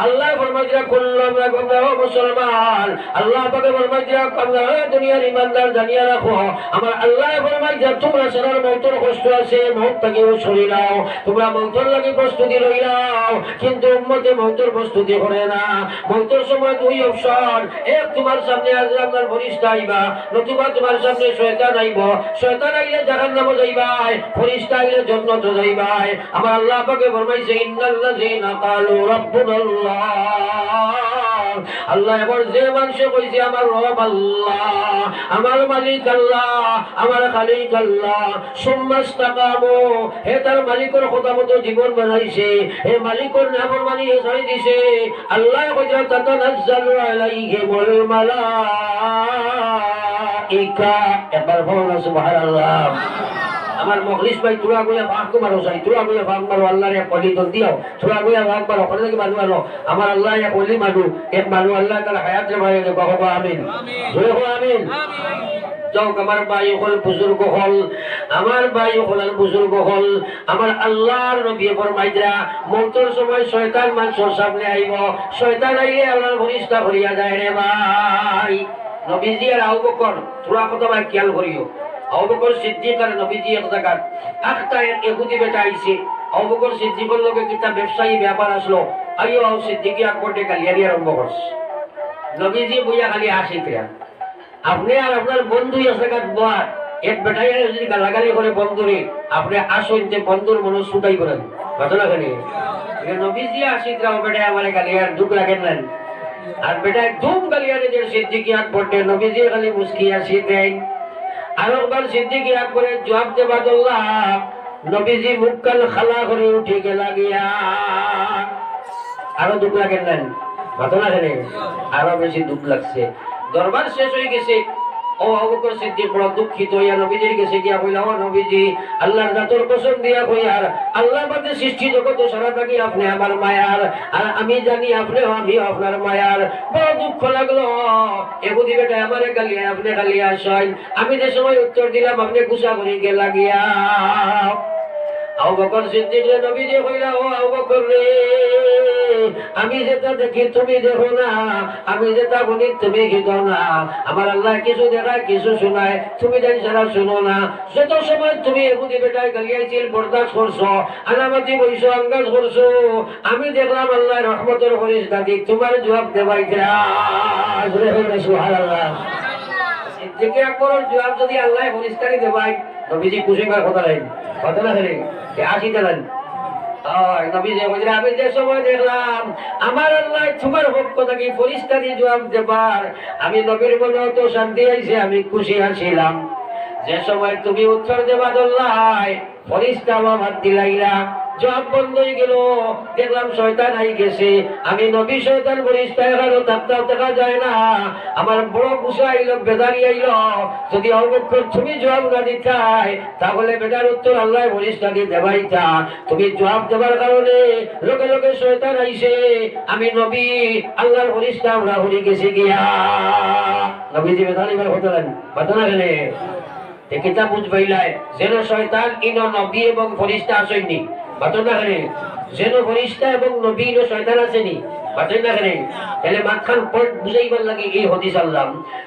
আল্লাহ ফরমাইয়া কুল্লাম রাগনা মুসলমান, আল্লাহ পাকে ফরমাইয়া কামনা দুনিয়ার ইমানদার জানিয়া রাখো, আমার আল্লাহ ফরমাইয়া তোমরা সারার মউতের কষ্ট আছে, মউত থেকে সরি নাও, তোমরা মউতের লাগি প্রস্তুতি লইলাও, কিন্তু উম্মতে মউতের প্রস্তুতি করে না। মউতের সময় দুই অপশন, এক তোমার সামনে আজরাইল ফরিস্তা আইবা, নতুবা তোমার সামনে শয়তান আইব। শয়তান আইলে জাহান্নামে যাইবাই, ফরিস্তা আইলে জান্নাতে যাইবাই। আমার আল্লাহ পাকে ফরমাইছে ইন্নাল্লাযিনা ক্বালু রাব্বুনাল্লাহ, আল্লাহ এবার যে মানুষে কইছে আমার রব আল্লাহ, আমার মালিক আল্লাহ, আমার খালিক আল্লাহ, সুম্মাস্তাকামু, হে তার মালিকের কথা মতো জীবন বানাইছে, হে মালিকের নাফরমানি ছাড়ি দিছে, আল্লাহ কইছে তাতানাজ্জালু আলাইহিমুল মালাইকা। একবার বলুন সুবহানাল্লাহ। আমার মখলিস ভাই তোরা গুলা ভাগ মারো, চাই তোরা গুলা ভাগ মারো, আল্লাহর এক অলি দল দিও, তোরা গুলা ভাগ মারো, ওখানে থেকে মানুষ আনো, আমার আল্লাহ এক অলি মানু, এক মানুষ আল্লাহ তার হায়াত রে মারে দেবো, আমিন জোরে হো আমিন। যাও আমার ভাই হল বুজুর্গ হল, আমার ভাই হল বুজুর্গ হল, আমার আল্লাহর নবী ফরমাইরা মউতের সময় শয়তান মানুষের সামনে আইব, শয়তান আইলে আল্লাহর ফরিস্তা করিয়া যায় রে ভাই। নবীজি আর আবু বকর তোরা কথা ভাই খেয়াল করিও, আবু বকর সিদ্দিক আর নবীজি এক জায়গা একটা ইহুদি বেটা আইছে, আবু বকর সিদ্দিকের লগে কিতা ব্যবসায়ী ব্যাপার আসলো, আইও আবু সিদ্দিক আকবর ডে গালিয়ারি আরম্ভ করছে। নবীজি বইয়া খালি আসে ফিরা, আপনি আর আপনার বন্ধু আছে বয়ার এক বেটাই যদি গালাগালি করে বন্ধুরে, আপনি আসেন যে বন্ধুর মনে ছুটাই করেন ঘটনা খানি। নবীজি আসি বেটায় আমার গালিয়ার দুঃখ লাগেন না, আর বেটায় ধুম গালিয়ারে যে সিদ্দিক আকবর ডে নবীজি খালি মুস্কি আসি দেন। আর একবার সিদ্দিক আকবরের জবাব দেবা দল্লাহ, নবীজি মুখ কাল খালা করে উঠে গেলা গিয়া, আরো দুঃখ লাগেন না ঘটনা জানেন আরো বেশি দুঃখ লাগছে দরবার শেষ হয়ে গেছে ও আবু বকর সিদ্দিক বড় দুঃখিত হইয়া নবীজির কাছে গিয়া কইলা ও নবীজি আল্লাহর জাতের কসম দিয়া কইয়ার আল্লাহ বাদে সৃষ্টি জগৎ সারা থাকি আপনি আমার মায়ার আর আমি জানি আপনিও আমিও আপনার মায়ার বড় দুঃখ লাগলো এগুদি বেটা আমারে গালিয়া আপনি গালিয়া আসেন আমি যে সময় উত্তর দিলাম আপনি গুসা করে গেলা গিয়া আবু বকর সিদ্দিক রে নবীজি কইলা ও আবু বকর রে আমি যেটা দেখি তুমি দেখো না আমি যেটা বলি তুমি দেখো না আমার আল্লাহ কিছু দেখায় কিছু শোনায় তুমি জানি সারা শুনো না যত সময় তুমি এগুদি বেটায় গালিয়াইছিল বরদাস্ত করছো আনামাতি বইছো আঙ্গাজ করছো আমি দেখলাম আল্লাহর রহমতের ফেরেশতা দিক তোমার জবাব দেবাই সুবহানাল্লাহ সিদ্দিক আকবরের জবাব যদি আল্লাহ ফেরেশতা দেবাই নবীজি খুশি করার কথা নাই কথা না হলে আসি দিলেন আমি যে সময় দেখলাম আমার আল্লাহ তোমার পক্ষ থেকে ফেরেশতা দিয়ে জবাব দেবার আমি নবীর মনে তো শান্তি আইছে আমি খুশি আছিলাম যে সময় তুমি উত্তর দেবা আল্লাহ ফেরেশতা আমার দিলাইলা জবাব বন্ধ হয়ে গেল দেখলাম শয়তান আই গেছে আমি নবী শয়তান ফেরেশতা এখানে তাপতাপ দেখা যায় না আমার বড় গুসা আইল বেদারি আইল যদি আবু বকর তুমি জবাব না দিতাই তাহলে বেটার উত্তর আল্লাহ ফেরেশতা দিয়ে দেবাইতা তুমি জবাব দেবার কারণে লোকে লোকে শয়তান আইছে আমি নবী আল্লাহর ফেরেশতা আমরা হয়ে গেছে গিয়া নবীজি বেদারি বার হতেন কথা না গেলে কিতাব বুঝবাইলাই যেন শয়তান ইন নবী এবং ফেরেশতা আসেনি বাতনা করে যেন ফেরেশতা এবং নবী ও শয়তান আসেনি বাতনা করে তাহলে মাখান পয়েন্ট বুঝাইবার লাগে এই হাদিস আল্লাহ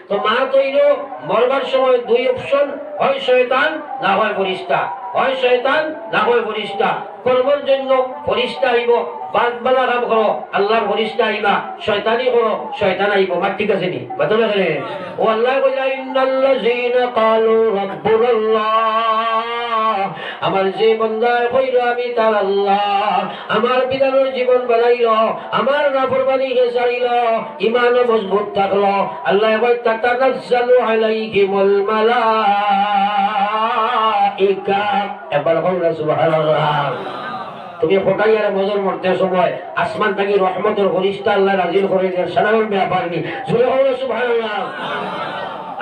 তো মা কইলো মরবার সময় দুই অপশন হয় শয়তান না হয় ফেরেশতা হয় শয়তান না হয় ফেরেশতা কর্মের জন্য ফেরেশতা আইব বাদবালা কাম করো আল্লাহর ফেরেশতা আইবা শয়তানি করো শয়তান আইব মার ঠিক আছে নি বাতনা করে ও আল্লাহ কইলা ইন্নাল্লাযীনা ক্বালু রাব্বুনাল্লাহ আমার যে বান্দায় কইলো আমি তার আল্লাহ আমার বিধানের জীবন বানাইলো আমার নাফরমানি কে ছাড়িলো ঈমান মজবুত থাকলো আল্লাহ কয় তাতানাজ্জালু আলাইহিমুল মালাইকা এবার বলরা সুবহানাল্লাহ তুমি ফটাইয়ার মজর মরতে সময় আসমান থেকে রহমতের ফেরেশতা আল্লাহ নাযিল করে দেন সালামের ব্যাপার নি জোরে বলো সুবহানাল্লাহ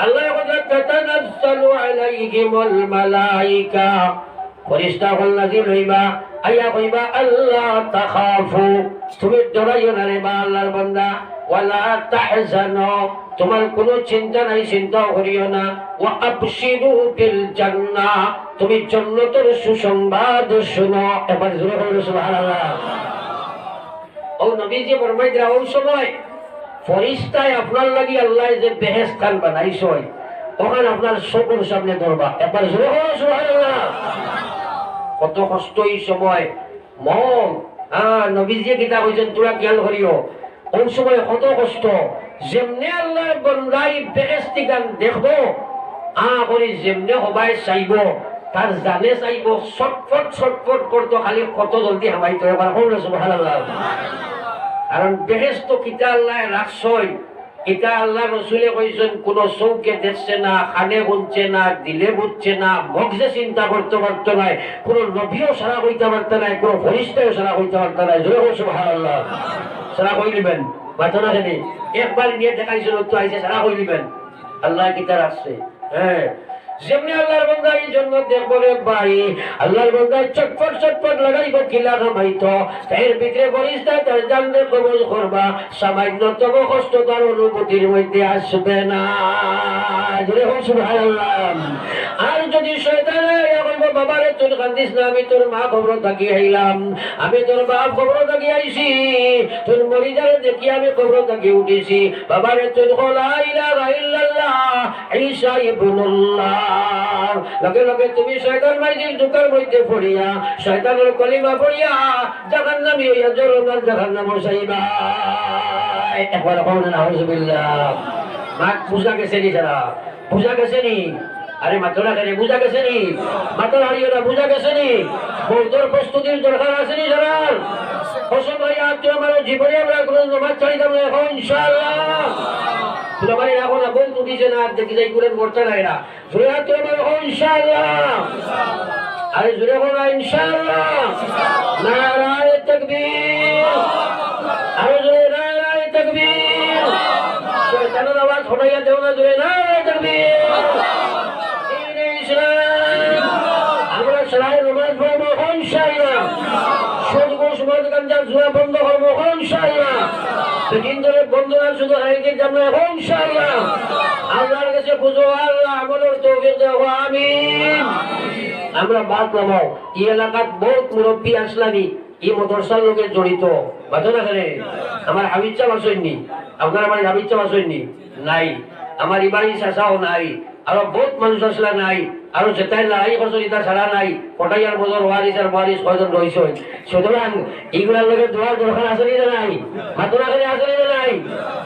আল্লাহ কয় তাতানাজ্জালু আলাইহিমুল মালাইকা ফেরেশতা হল নাযিল হইবা আইয়া কইবা আল্লাহ তাখাফু তুমি ডরাইও না রে আল্লাহর বান্দা ওয়ালা তাহজানু তোমার কোনো চিন্তা নাই চিন্তাও করিও না ওয়া আবশিরু বিল জান্নাহ তুমি জান্নাতের সুসংবাদ শুনো এবার জোরে বলো সুবহানাল্লাহ ও নবীজি ফরমাইলেন ওই সময় ফেরেশতায় আপনার লাগি আল্লাহ যে বেহেশত খান বানাইছে ওখানে আপনার চোখের সামনে ধরবা এবার জোরে বলো সুবহানাল্লাহ কত কষ্ট এই সময় মন নবীজি কিতা কইছেন তোরা খেয়াল করিও ওই সময় কত কষ্ট যেমনে আল্লাহ বন্দাই বেহেশতি গান দেখবো করে যেমনে সবাই চাইব তার জানে চাইব ছটফট করতো খালি কত জলদি হামাইতো এবার কইলো সুবহানাল্লাহ কারণ বেহেশত কিতা আল্লাহ রাখছই এটা আল্লাহ রসুলে কইছেন কোন চৌকে দেখছে না কানে শুনছে না দিলে বুঝছে না মগজে চিন্তা করতে পারত নাই কোন নবীও সারা কইতে পারত নাই কোন ফেরেশতাও সারা কইতে পারত নাই জোরে সুবহানাল্লাহ সারা কইলিবেন বাতনা জানি একবার নিয়ে দেখাইছিল তো আইছে সারা কইলিবেন আল্লাহ কিতা রাখছে হ্যাঁ যেমনি আল্লাহর বান্দা এই জন্য দেখবো রে ভাই আল্লাহর বান্দা চটপট লাগাইব কিলা কামাইতো এর ভিতরে ফেরেশতা তার জানলে কবুল করবা সামান্যতম কষ্ট তার অনুভূতির মধ্যে আসবে না জোরে হোক সুবহানাল্লাহ আর যদি শয়তান বলবো বাবারে তোর কান্দিস না আমি তোর মা খবর থাকি আইলাম আমি তোর বাপ খবর থাকি আইছি তোর মরিজারে দেখি আমি খবর থাকি উঠেছি বাবারে তোর লা ইলাহা ইল্লাল্লাহ ঈসা ইবনুল্লাহ লগে লগে তুমি শয়তান মাইজির দুকার মধ্যে পড়িয়া শয়তানের কলিমা পড়িয়া জাহান্নামী হইয়া জরনার জাহান্নাম সাইবা একবার বলেন নাউজুবিল্লাহ মাক বুঝা গেছে নি যারা বুঝা গেছে নি আরে মাতলা করে বুঝা গেছে নি মাতলা হারিয়েরা বুঝা গেছে নি বৌদ্ধর প্রস্তুতির দরকার আছে নি যারা কসম ভাই আজ আমার জীবনে আমরা কোনো নামাজ চাইতাম এখন ইনশাআল্লাহ তোমারে রাখো না বল তো দিছে না দেখি যাই করে মরতে নাই না জোরে হাত তোমার রাখো ইনশাআল্লাহ আরে জোরে বলো ইনশাআল্লাহ নারায়ে তাকবীর আরো জোরে নারায়ে তাকবীর। শয়তানের আওয়াজ ছড়াইয়া দেও না, জোরে নারায়ে তাকবীর। দ্বীনে ইসলাম। আমরা সারাই নামাজ পড়বো ইনশাআল্লাহ। সুদ ঘুষ মদ গাঁজা জুয়া বন্ধ করবো ইনশাআল্লাহ। সেদিন ধরে বন্ধুরা শুধু হারিয়ে যাবো ইনশাআল্লাহ। আল্লাহর কাছে বুঝো আল্লাহ আমলের তৌফিক দাও, আমিন। আমরা বাদ নামাও এই এলাকাত বহুত মুরব্বী আসলামি এই মদরসার লোকের জড়িত বাতো না করে। আমার হাবিব চাপ আসেননি, আপনার আমার হাবিব চাপ আসেননি নাই, আমার ইবারি শাসাও নাই, আরো বহুত মানুষ আসলা নাই, আরো যেটাই লড়াই করছেন এটা ছাড়া নাই, পটাইয়ার বদর ওয়ারিস আর ওয়ারিস কয়জন রয়েছে। সুতরাং এইগুলার লোকের দোয়ার দরকার আসেনি না নাই, বাতো না করে আসেনি না নাই।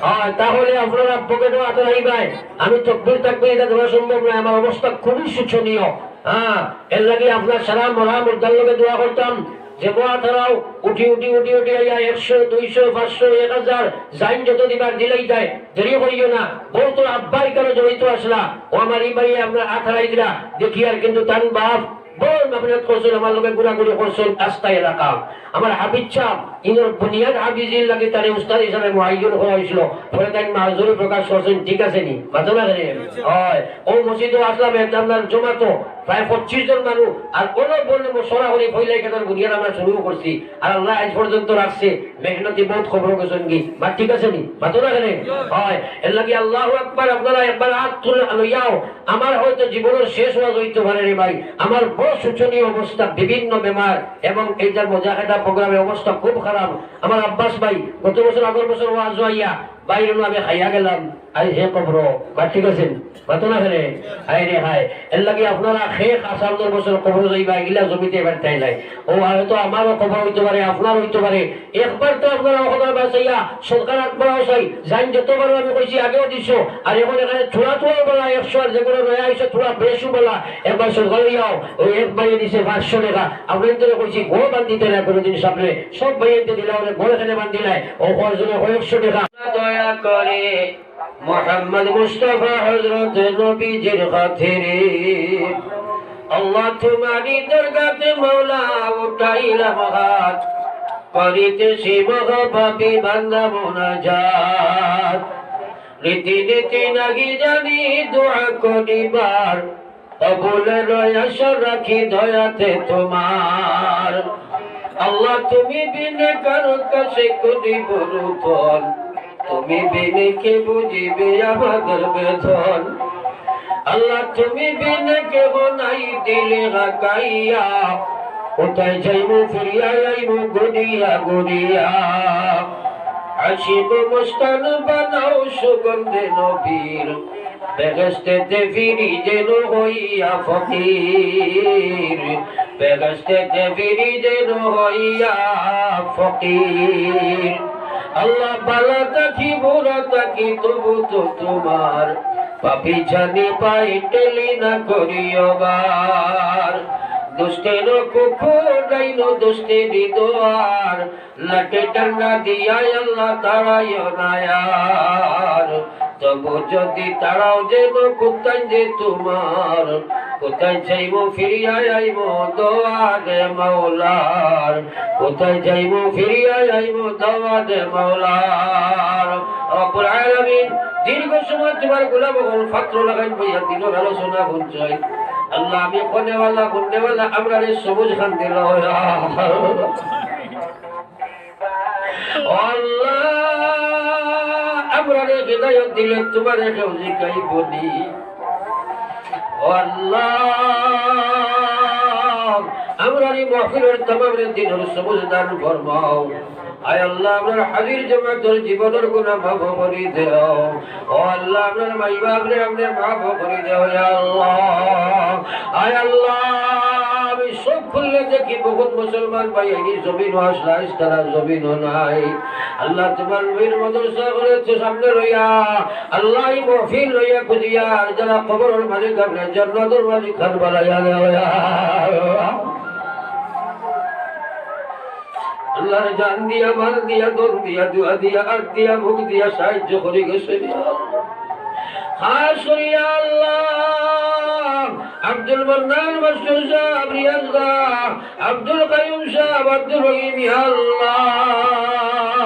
হয় তাহলে আপনারা পকেটও হাতে রাখবেন। আমি তকবীর তাকবীর এটা দেওয়া সম্ভব নয়, আমার অবস্থা খুবই শোচনীয়। হ্যাঁ, এর লাগে আপনার সারা মরা মুর্দার লোকে দোয়া করতাম যে বোয়া তারাও উঠি উঠি উঠি উঠি আইয়া 100 200 500 1000 জাইন যত দিবার দিলেই যায়, দেরি করিও না। বহুত আব্বাই কেন জড়িত আসলা ও আমার এই ভাই আপনার আঠারাই দিলা দেখি আর কিন্তু তান বাপ বল মেহনত করছেন, আমার লোকে গুড়াগুড়ি করছেন আস্থা এলাকা। আমার হাবিজ চাপ ইনোর বুনিয়াদ হাবিজির লাগে তারে উস্তাদ হিসাবে মুআইয়ন করা হয়েছিল, পরে তাই মাজুরি প্রকাশ করছেন, ঠিক আছে নি বাতো না করে। হয় ও মসজিদে আসলাম আপনার জমাতো প্রায় 25 জন মানুষ, আর কোন বললে সরাসরি ফইলাই কেন বুনিয়াদ আমরা শুরু করছি, আর আল্লাহ আজ পর্যন্ত রাখছে। মেহনতি বহুত খবর গেছেন কি বা ঠিক আছে নি বাতো না করে। হয় এর লাগে আল্লাহু আকবার। আপনারা একবার হাত তুলে লইয়াও। আমার হয়তো জীবনের শেষ হওয়া হইতে পারে রে ভাই, আমার বড় শোচনীয় অবস্থা, বিভিন্ন বেমার এবং এইটার মুজাহিদা প্রোগ্রামের অবস্থা খুব খারাপ। আমার আব্বাস ভাই গত বছর আগের বছর ওয়াজ হইয়া বাইরে আমি খাইয়া গেলাম, আই হে কবর বা ঠিক আছে বাতো না করে। হাই রে হাই এর লাগে আপনারা শেখ আসামদের বছর কবর যাইবা, এগুলা জমিতে এবার তাই নাই। ও হয়তো আমারও খবর হইতে পারে, আপনার হইতে পারে। একবার তো আপনারা খবর বাঁচাইয়া সরকার আত্মা চাই জান যতবার আমি কইছি আগেও দিছ, আর এখন এখানে থোড়া থোড়া বলা 100 আর যেগুলো নয়া হয়েছে থোড়া বেশু বলা একবার সরকার যাও। ওই এক ভাইয়ে দিছে 500 টাকা, আপনাদের কইছি গো বান্ধিতে না কোনোদিন সামনে সব ভাইয়েতে দিলা অনেক বড় এখানে বান্ধিলাই ও কয়জনে 100 টাকা। দয়া করে মুহাম্মদ মুস্তাফা হযরত নবীজির খাতিরে আল্লাহ তোমারি দরগাতে মাওলা উঠাইলাম হাত, করিতেছি মহব্বতি বান্দা মুনাজাত। রীতি নীতি নাহি জানি দোয়া করিবার, কবুলের আশা রাখি দয়াতে তোমার। আল্লাহ তুমি বিনে কারো কাছে করিব রূপন, তুমি বিনে কে বুঝিবে আমাদের বেদন। আল্লাহ তুমি বিনে কে বনাই দিলে রাকাইয়া, কোথায় যাইবো ফিরিয়া যাইবো গড়িয়া গড়িয়া। আশিক মুস্তান বানাও সুগন্ধে নবীর, বেহেশতেতে ফিরি যেন হইয়া ফকির, বেহেশতেতে ফিরি যেন হইয়া ফকির। আল্লাহ বালা তাকি বুড়া তাকি তবু তো তোমার, পাপি জানি পাই টেলি না করিও বার। দুষ্টের কুকুর ডাইন দুষ্টের দোয়ার, লাটে ডান্ডা দিয়া আল্লাহ তাড়াইও নায়ার। তবু যদি তাড়াও যেন কোথায় যে তোমার, কোথায় যাইবো ফিরিয়া যাইবো দোয়ারে মাওলার, কোথায় যাইবো ফিরিয়া যাইবো দোয়ারে মাওলার। রব্বুল আলামিন দীর্ঘ সময় তোমার গোলাম ফাত্র লাগাই বইয়া দিল আলোচনা বুঝাই। আল্লাহ আমি কোনেওয়ালা আমরা রে সবুজ খান দিল। আল্লাহ আমরা রে হিদায়াত দিলে তোমার কেউ জিকাই বলি। আল্লাহ আমরা রে মাহফিলের तमाम দিনের সবুজ দান ফরমাও। আয় আল্লাহ আপনার হাজির জামাতের জীবনের গুনাহ মাফ করে দাও। ও আল্লাহ আপনার মাই বাপরে আপনার মাফ করে দাও। ইয়া আল্লাহ আয় আল্লাহ আমি সব খুললে দেখি বহুত মুসলমান ভাই এই জমিন আসলা তারা জমিন নাই। আল্লাহ তোমার নবীর মাদ্রাসা করেছে সামনে রইয়া আল্লাহ এই মাহফিল রইয়া খুদিয়া যারা কবরের মালিক আপনি জান্নাতের মালিক খান বানাইয়া দাও। আল্লাহ জান দিয়া মাল দিয়া দন দিয়া দুয়া দিয়া আর দিয়া মুখ দিয়া সাহায্য করে গেছে। খাস করিয়া আল্লাহ আব্দুল মান্নান মাসুদ সাহেব রিয়াজ আব্দুল কাইয়ুম সাহেব আব্দুল রহিম আল্লাহ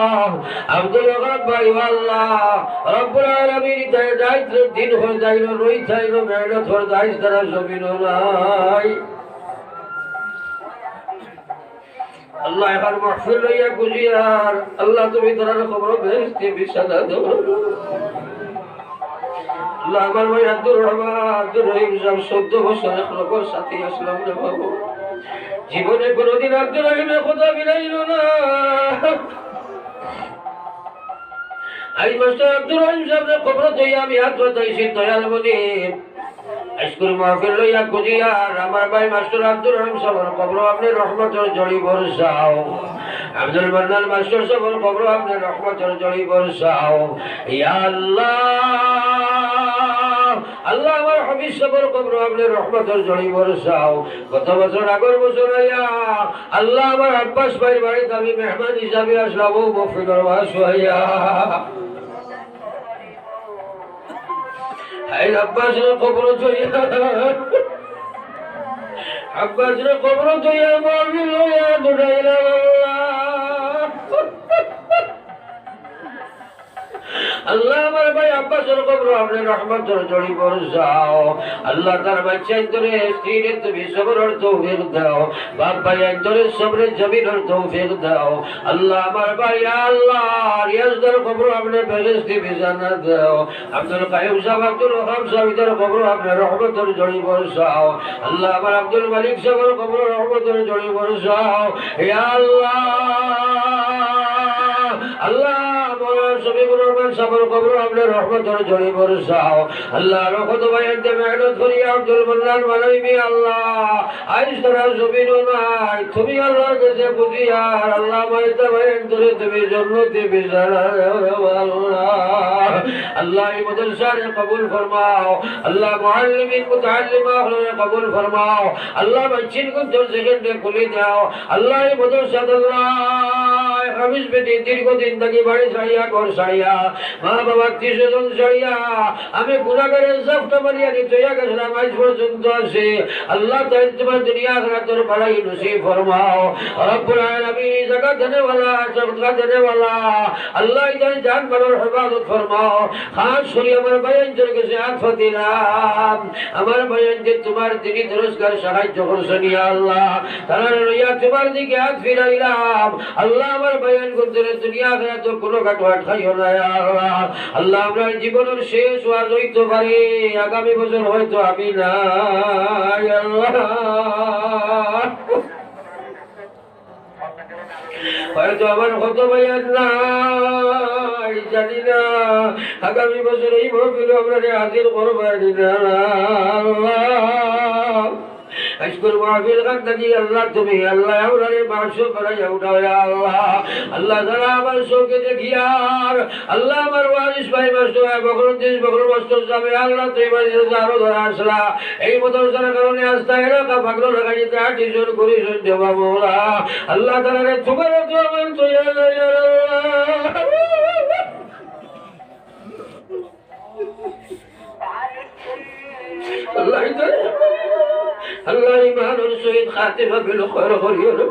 আব্দুল ওয়াহাব ভাই আল্লাহ রব্বুল আলামিন দায়িত্ব দিন হয়ে যাইল রই যাইল মেহনত হয়ে যাইস তারা জমিন নাই আল্লাহ এখন মাহফিল লইয়া গুজিয়ার আল্লাহ তুমি তার খবর বেহেশতে বিছানা দাও আল্লাহ আমার ভাই আব্দুর রহমান আব্দুর রহিম সাহেব 14 বছর এক লোকের সাথে আসলাম রে বাবু জীবনে কোনোদিন আব্দুর রহিমের কথা মিলাইল না আজ মাস্টার আব্দুর রহিম সাহেবের খবর দইয়া আমি হাত বাতাইছি দয়াল বলি আজকুর মাহফিল লইয়া গুজিয়ার আমার ভাই মাস্টার আব্দুর রহিম সাহেবের খবর আপনি রহমতের জড়ি বরসাও আব্দুল মান্নান মাস্টার সাহেবের খবর আপনি রহমতের জড়ি বরসাও ইয়া আল্লাহ আমার হাবিব সাহেবের কবর আপনি রহমতের জড়ি বরসাও গত বছর আগের বছর আইয়া আল্লাহ আমার আব্বাস ভাইয়ের বাড়িতে আমি মেহমান হিসাবে আসলাম ও মফিদর ওয়াস হইয়া এই আব্বাসের কবর জড়িয়া আব্বাসের কবর জড়িয়া মাহফিল লইয়া দুটাইলাম আল্লাহ আমার ভাই আব্বাসের কবর আপনি রহমতের জড়ি বরসাও আল্লাহ তার বাচ্চা অন্তরে স্ত্রীর তুমি সবরের তৌফিক দাও বাপ ভাই অন্তরে সবরের জমিনের তৌফিক দাও আল্লাহ আমার ভাই আল্লাহ রিয়াজদার কবর আপনি বেহেশতে বিছানা দাও আব্দুল কাইয়ুম সাহেব আব্দুল ওহাব সাহেবের কবর আপনি রহমতের জড়ি বরসাও আল্লাহ আমার আব্দুল মালিক সাহেবের কবর রহমতের জড়ি বরসাও ইয়া আল্লাহ আল্লাহ শফিকুর রহমান সাহেবের কবর আপনি রহমতের জড়ি বরসাও আল্লাহ রহমত ভাইয়ের মেহনত করিয়া আব্দুল মান্নান মানবী আল্লাহ আইস তারা জমিন নাই তুমি আল্লাহর কাছে বুঝিয়ার আল্লাহ মাইতা ভাইয়ের ধরে তুমি জন্নতে বিছানা আল্লাহ আল্লাহ এই মাদ্রাসারে কবুল ফরমাও আল্লাহ মুআল্লিমিন মুতাআল্লিমা হলে কবুল ফরমাও আল্লাহ বাচ্চিন কো 10 সেকেন্ডে খুলে দাও আল্লাহ এই মাদ্রাসা আল্লাহ হামিজ বেটি দীর্ঘদিন থেকে বাড়ি ছাড়িয়া ঘর ছাড়িয়া মা বাবা 30 জন ছাড়িয়া আমি গুনাহগারের জাফটা মারিয়া নিতে গেছিলাম আজ পর্যন্ত আছে আল্লাহ তাই তোমার দুনিয়া আখিরাতের ভালাই নসিব ফরমাও রব্বুল আলামিন জাকাত দেনে वाला সদকা দেনে वाला আল্লাহ ইদান জান মালের হিফাজত ফরমাও খাস করে আমার ভাইয়ের কাছে আফা দিলাম আমার ভাইয়ের যে তোমার দিনী দরজগার সাহায্য করছেন ইয়া আল্লাহ তারা লইয়া তোমার দিকে হাত ফিরাইলাম আল্লাহ আমার ভাইয়ের গুণের দুনিয়া আখিরাতের কোনো কাটওয়াট খাইও না ইয়া আল্লাহ আল্লাহ আমরা জীবনের শেষ ওয়াজ হইতে পারে আগামী বছর হয়তো আমি না ইয়া আল্লাহ হয়তো আমার কত ভাইয়ার নাই জানি না আগামী বছর এই মহফিল আমরা হাজির করবো আল্লাহ আজকের মাহফিল কান্দাজি আল্লাহ তুমি আল্লাহ আমরারে মাংস করাইয়া উঠাও ইয়া আল্লাহ আল্লাহ যারা আমার চোখে দেখিয়ার আল্লাহ আমার ওয়ারিস ভাই মাস্টার বকরুদ্দিন বকর মাস্টার যাবে আল্লাহ তুই বাড়িতে আরো ধরা আসলা এই মাদ্রাসার কারণে আস্থা এলাকা পাগল রাখাইতে 8 জন করিস দেবা মওলা আল্লাহ তাআলা তোমার তো আমার তো ইয়া আল্লাহ আল্লাহ ইমানের সহিত খাতিমা বিল খৈর করিও রে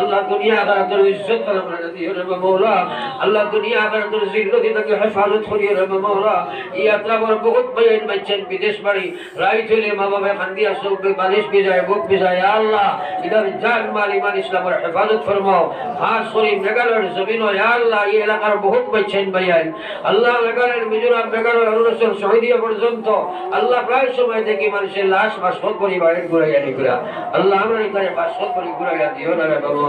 আল্লাহ দুনিয়া আখিরাতের ইজ্জত আমরা দিও রে মাওলা আল্লাহ দুনিয়া আখিরাতের জিন্দেগি থেকে হেফাজত করিও রে মাওলা ইয়াত্রা বড় বহুত ভাইয়ের বাচ্চান বিদেশ বাড়ি রাই চলে মা বাবা খান্দিয়া সব বালিশ বিজায় বুক বিজায় আল্লাহ ইদার জান মাল ইমান ইসলামের হেফাজত ফরমাও খাস করে মেঘালয়ের জমিন ইয়া আল্লাহ এই এলাকার বহুত বাচ্চান ভাইয়ান আল্লাহ মেঘালয়ের মিজোরাম মেঘালয় অরুণাচল সৌদিয়া পর্যন্ত আল্লাহ প্রায় সময় থেকে মানুষের লাশ বাসপত পরিবারের ঘুরাইয়া নিকরা আল্লাহ আমরা এখানে বাসপত পরি ঘুরাইয়া দিও না রে বাবা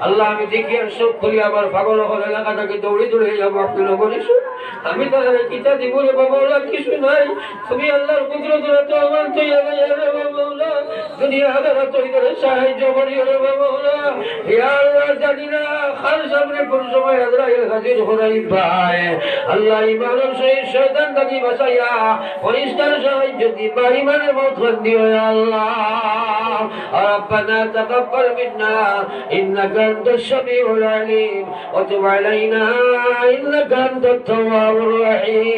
আল্লাহ আমি দেখি আর সব করি আমার পাগল হল এলাকা থেকে দৌড়ে দৌড়ে যাবো আপনি বলিস আমি তাদের কিতা দিব রে বাবা কিছু নাই তুমি আল্লাহর কুদরত তো আমার তো রে বাবা দুনিয়া আল্লাহ তো ইদারে সাহায্য করিও রে বাবা ইয়া আল্লাহ জানি না খান সামনে কোন সময় আজরাইল হাজির হরাই ভাই আল্লাহ ইমানের সহিত শয়তান থেকে বাঁচাইয়া পরিষ্কার সাহায্য দিবা ইমানের মত দিও আল্লাহ ربنا تقبل منا إنك أنت السميع العليم وتب علينا إنك أنت التواب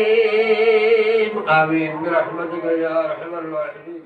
الرحيم آمين برحمتك يا أرحم الراحمين